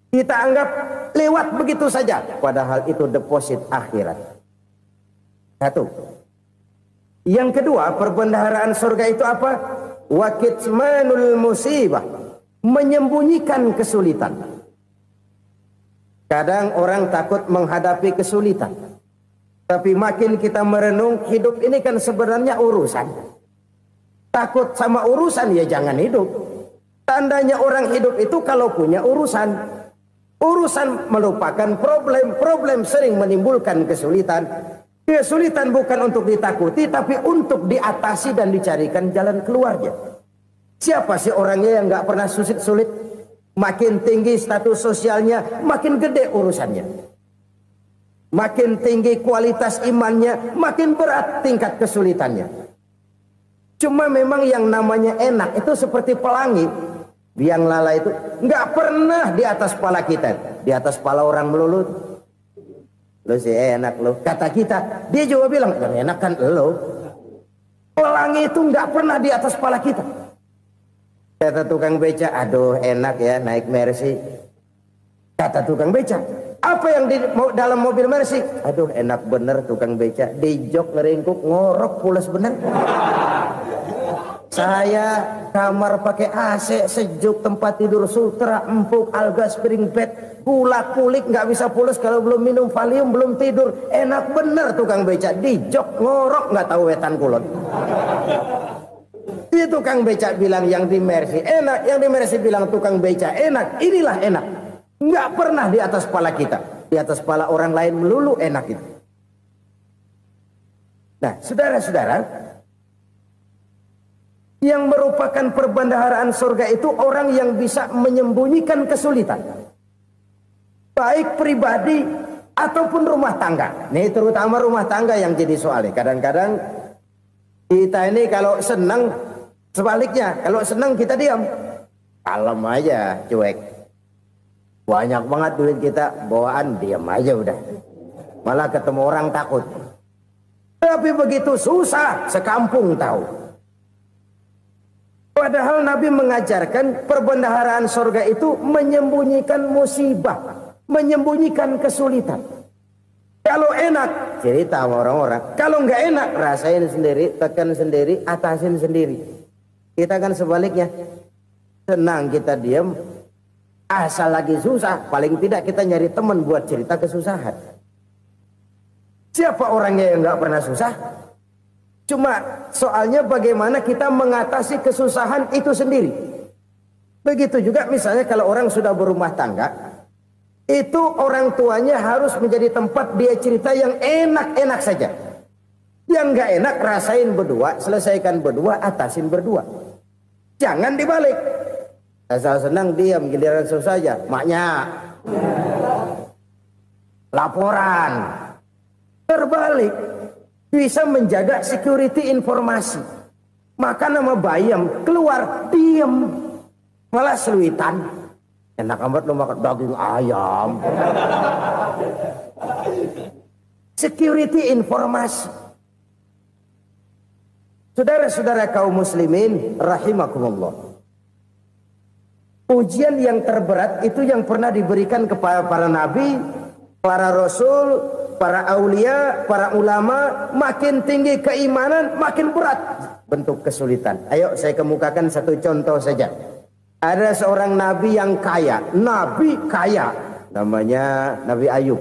Kita anggap lewat begitu saja, padahal itu deposit akhirat. Satu. Yang kedua, perbendaharaan surga itu apa? Wa kitmanul musibah, menyembunyikan kesulitan. Kadang orang takut menghadapi kesulitan. Tapi makin kita merenung, hidup ini kan sebenarnya urusan. Takut sama urusan ya jangan hidup. Tandanya orang hidup itu kalau punya urusan. Urusan melupakan problem. Problem sering menimbulkan kesulitan. Kesulitan bukan untuk ditakuti, tapi untuk diatasi dan dicarikan jalan keluarnya. Siapa sih orangnya yang nggak pernah sulit-sulit? Makin tinggi status sosialnya, makin gede urusannya. Makin tinggi kualitas imannya, makin berat tingkat kesulitannya. Cuma memang yang namanya enak itu seperti pelangi. Biang lala itu nggak pernah di atas kepala kita, di atas kepala orang melulu. Lo sih enak lo, kata kita. Dia juga bilang yang enak kan lo. Pelangi itu nggak pernah di atas kepala kita. Kata tukang beca, aduh enak ya naik Mercy. Kata tukang beca, apa yang di dalam mobil Mercy? Aduh enak bener tukang beca, di jok ngeringkuk ngorok pulas bener. Saya kamar pakai AC sejuk, tempat tidur sutra, empuk, alga, spring bed, kulak kulik nggak bisa pulas kalau belum minum Valium, belum tidur. Enak bener tukang beca, di jok ngorok nggak tahu wetan kulon. Itu tukang beca bilang yang di Mercy enak, yang di Mercy bilang tukang beca enak. Inilah enak, nggak pernah di atas kepala kita, di atas kepala orang lain melulu enak itu. Nah, saudara-saudara, yang merupakan perbendaharaan surga itu orang yang bisa menyembunyikan kesulitan, baik pribadi ataupun rumah tangga. Nih terutama rumah tangga yang jadi soalnya. Kadang-kadang kita ini kalau senang, sebaliknya kalau senang kita diam, kalem aja, cuek. Banyak banget duit kita bawaan, diam aja udah. Malah ketemu orang takut. Tapi begitu susah, sekampung tahu. Padahal Nabi mengajarkan perbendaharaan surga itu menyembunyikan musibah, menyembunyikan kesulitan. Kalau enak, cerita sama orang-orang. Kalau nggak enak, rasain sendiri, tekan sendiri, atasin sendiri. Kita kan sebaliknya. Senang kita diam, asal lagi susah, paling tidak kita nyari teman buat cerita kesusahan. Siapa orangnya yang nggak pernah susah? Cuma soalnya bagaimana kita mengatasi kesusahan itu sendiri. Begitu juga misalnya kalau orang sudah berumah tangga, itu orang tuanya harus menjadi tempat dia cerita yang enak-enak saja. Yang nggak enak rasain berdua, selesaikan berdua, atasin berdua. Jangan dibalik. Asal senang diam, giliran susah saja. Maknya laporan. Terbalik. Bisa menjaga security informasi. Maka nama bayam keluar diam, malah seluitan. Enak amat lo makan daging ayam. Security informasi. Saudara-saudara kaum muslimin rahimakumullah. Ujian yang terberat itu yang pernah diberikan kepada para nabi, para rasul, para aulia, para ulama. Makin tinggi keimanan, makin berat bentuk kesulitan. Ayo saya kemukakan satu contoh saja. Ada seorang nabi yang kaya, nabi kaya, namanya Nabi Ayub.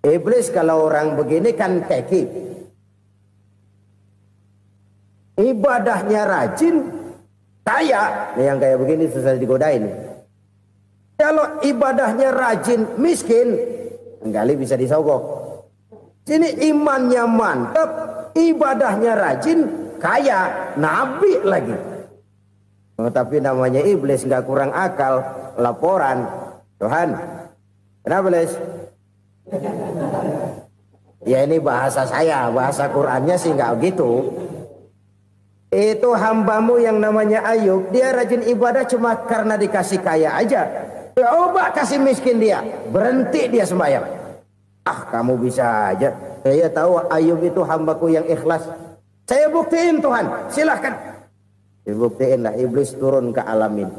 Iblis kalau orang begini kan keki, ibadahnya rajin, kaya. Nih yang kayak begini susah digodain. Kalau ibadahnya rajin, miskin, kali bisa disogok. Sini imannya mantap, ibadahnya rajin, kaya, nabi lagi. Oh, tapi namanya iblis nggak kurang akal. Laporan, Tuhan, kenapa les? Ya ini bahasa saya, bahasa Qurannya sih nggak gitu. Itu hambamu yang namanya Ayub, dia rajin ibadah cuma karena dikasih kaya aja. Coba kasih miskin dia, berhenti dia sembahyang. Ah, kamu bisa aja. Saya tahu Ayub itu hambaku yang ikhlas. Saya buktiin Tuhan, silahkan. Dibuktiinlah, iblis turun ke alamin.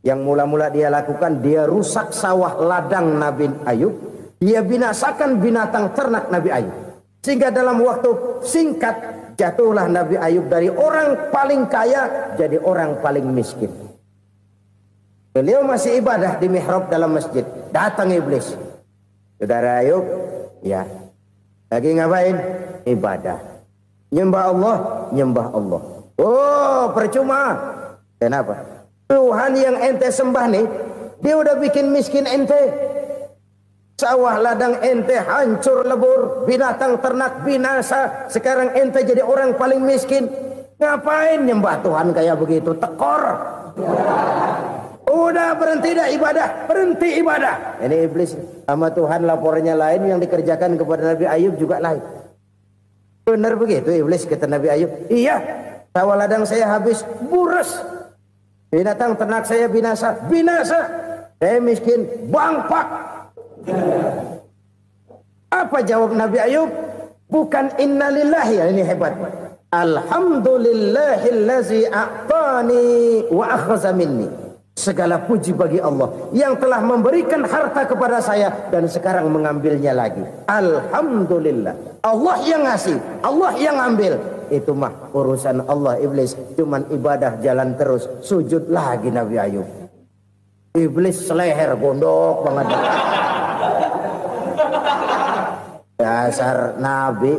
Yang mula-mula dia lakukan, dia rusak sawah ladang Nabi Ayub. Dia binasakan binatang ternak Nabi Ayub. Sehingga dalam waktu singkat, jatuhlah Nabi Ayub dari orang paling kaya jadi orang paling miskin. Beliau masih ibadah di mihrab dalam masjid. Datang iblis. Saudara Ayub, ya, lagi ngapain? Ibadah. Nyembah Allah, nyembah Allah. Oh, percuma. Kenapa? Tuhan yang ente sembah nih, dia udah bikin miskin ente. Sawah ladang ente hancur lebur, binatang ternak binasa. Sekarang ente jadi orang paling miskin. Ngapain nyembah Tuhan kayak begitu? Tekor. Udah berhenti dah ibadah, berhenti ibadah. Ini iblis sama Tuhan laporannya lain, yang dikerjakan kepada Nabi Ayub juga lain. Benar begitu iblis kata Nabi Ayub? Iya. Sawah ladang saya habis, buras. Binatang ternak saya binasa, binasa. Saya miskin, bangpak. Apa jawab Nabi Ayub? Bukan innalillahi, ini hebat. Alhamdulillahillazi a'tani wa akhza minni. Segala puji bagi Allah yang telah memberikan harta kepada saya dan sekarang mengambilnya lagi. Alhamdulillah. Allah yang ngasih, Allah yang ambil. Itu mah urusan Allah. Iblis cuman ibadah jalan terus, sujud lagi Nabi Ayub. Iblis seleher gondok banget. Dasar Nabi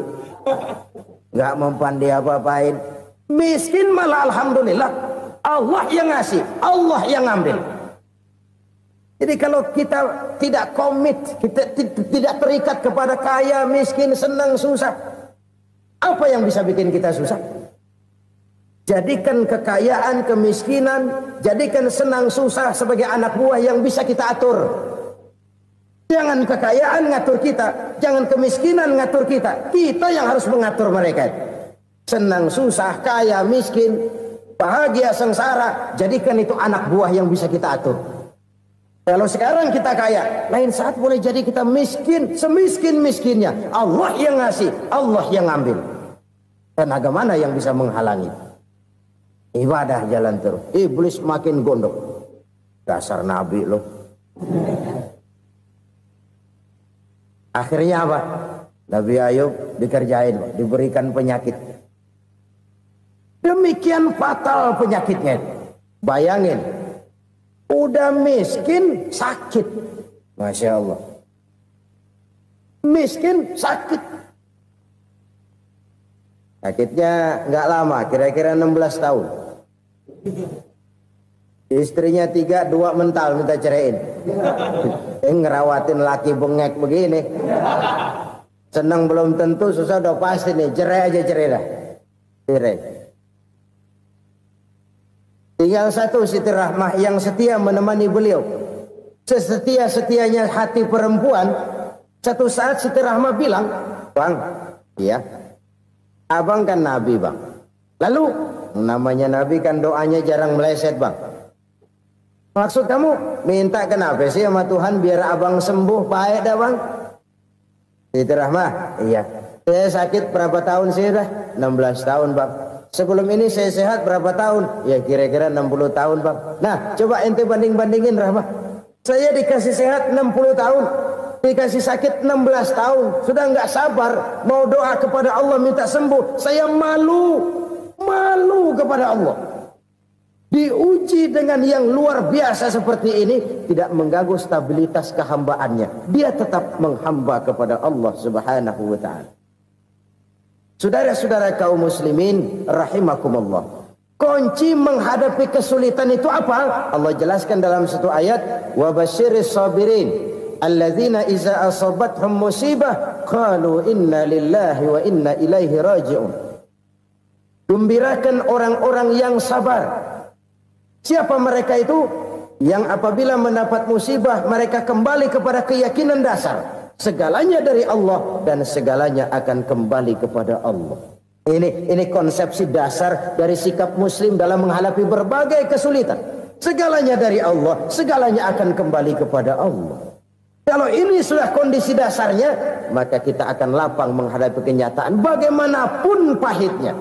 nggak mempan dia apa-apain. Miskin malah alhamdulillah. Allah yang ngasih, Allah yang ambil. Jadi kalau kita tidak komit, kita tidak terikat kepada kaya, miskin, senang, susah, apa yang bisa bikin kita susah? Jadikan kekayaan, kemiskinan, jadikan senang, susah sebagai anak buah yang bisa kita atur. Jangan kekayaan ngatur kita, jangan kemiskinan ngatur kita. Kita yang harus mengatur mereka. Senang, susah, kaya, miskin, bahagia, sengsara, jadikan itu anak buah yang bisa kita atur. Kalau sekarang kita kaya, lain saat boleh jadi kita miskin, semiskin-miskinnya. Allah yang ngasih, Allah yang ngambil. Tenaga mana yang bisa menghalangi? Ibadah jalan terus. Iblis makin gondok. Dasar Nabi loh. Akhirnya apa? Nabi Ayub dikerjain, diberikan penyakit. Demikian fatal penyakitnya. Bayangin, udah miskin sakit. Masya Allah. Miskin sakit. Sakitnya nggak lama, kira-kira 16 tahun. Istrinya 3, 2 mental minta ceraiin. Ngerawatin laki bengek begini. Senang belum tentu, susah udah pasti nih. Cerai aja, cerai dah. Cerai. Tinggal satu Siti Rahmah yang setia menemani beliau. Sesetia-setianya hati perempuan. Satu saat Siti Rahmah bilang, "Bang, iya, abang kan Nabi, Bang. Lalu, namanya Nabi kan doanya jarang meleset, Bang. Maksud kamu minta kenapa sih sama Tuhan biar abang sembuh baik dah, Bang?" Siti Rahmah, iya. Saya sakit berapa tahun sih dah? 16 tahun, Bang. Sebelum ini saya sehat berapa tahun? Ya kira-kira 60 tahun, Bang. Nah, coba ente banding-bandingin, Rahmah. Saya dikasih sehat 60 tahun. Dikasih sakit 16 tahun. Sudah nggak sabar. Mau doa kepada Allah minta sembuh. Saya malu. Malu kepada Allah. Diuji dengan yang luar biasa seperti ini. Tidak mengganggu stabilitas kehambaannya. Dia tetap menghamba kepada Allah subhanahu wa ta'ala. Saudara-saudara kaum muslimin rahimakumullah. Kunci menghadapi kesulitan itu apa? Allah jelaskan dalam satu ayat, wa basyiris sabirin alladzina iza asabathum musibah qalu inna lillahi wa inna ilaihi raji'un. Gembirakan orang-orang yang sabar. Siapa mereka itu? Yang apabila mendapat musibah mereka kembali kepada keyakinan dasar. Segalanya dari Allah dan segalanya akan kembali kepada Allah. Ini konsepsi dasar dari sikap muslim dalam menghadapi berbagai kesulitan. Segalanya dari Allah, segalanya akan kembali kepada Allah. Kalau ini sudah kondisi dasarnya, maka kita akan lapang menghadapi kenyataan bagaimanapun pahitnya.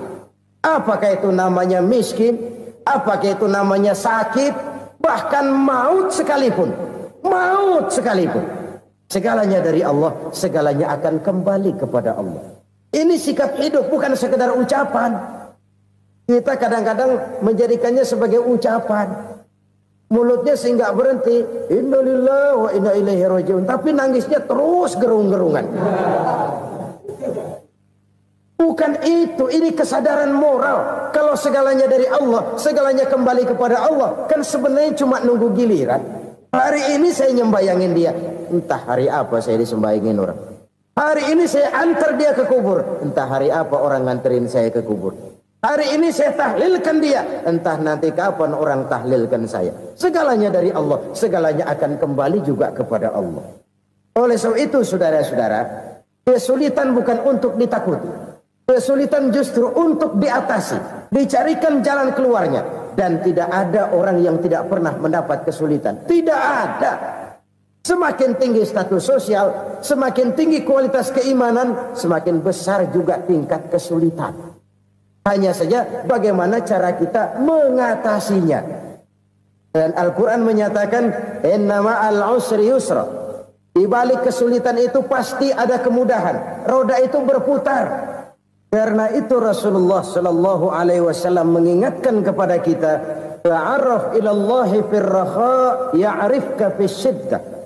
Apakah itu namanya miskin, apakah itu namanya sakit, bahkan maut sekalipun. Maut sekalipun. Segalanya dari Allah, segalanya akan kembali kepada Allah. Ini sikap hidup, bukan sekedar ucapan. Kita kadang-kadang menjadikannya sebagai ucapan. Mulutnya sehingga berhenti, innalillahi wa inna ilaihi raji'un, tapi nangisnya terus gerung-gerungan. Bukan itu, ini kesadaran moral. Kalau segalanya dari Allah, segalanya kembali kepada Allah, kan sebenarnya cuma nunggu giliran. Hari ini saya nyembayangin dia, entah hari apa saya disembayangin orang. Hari ini saya antar dia ke kubur, entah hari apa orang nganterin saya ke kubur. Hari ini saya tahlilkan dia, entah nanti kapan orang tahlilkan saya. Segalanya dari Allah, segalanya akan kembali juga kepada Allah. Oleh sebab itu saudara-saudara, kesulitan bukan untuk ditakuti. Kesulitan justru untuk diatasi, dicarikan jalan keluarnya. Dan tidak ada orang yang tidak pernah mendapat kesulitan. Tidak ada. Semakin tinggi status sosial, semakin tinggi kualitas keimanan, semakin besar juga tingkat kesulitan. Hanya saja bagaimana cara kita mengatasinya. Dan Al-Quran menyatakan, inna ma'al usri yusra. Di balik kesulitan itu pasti ada kemudahan. Roda itu berputar. Karena itu Rasulullah sallallahu alaihi wasallam mengingatkan kepada kita, ta'arraf ila Allah fir raha ya'rifka fis syiddah.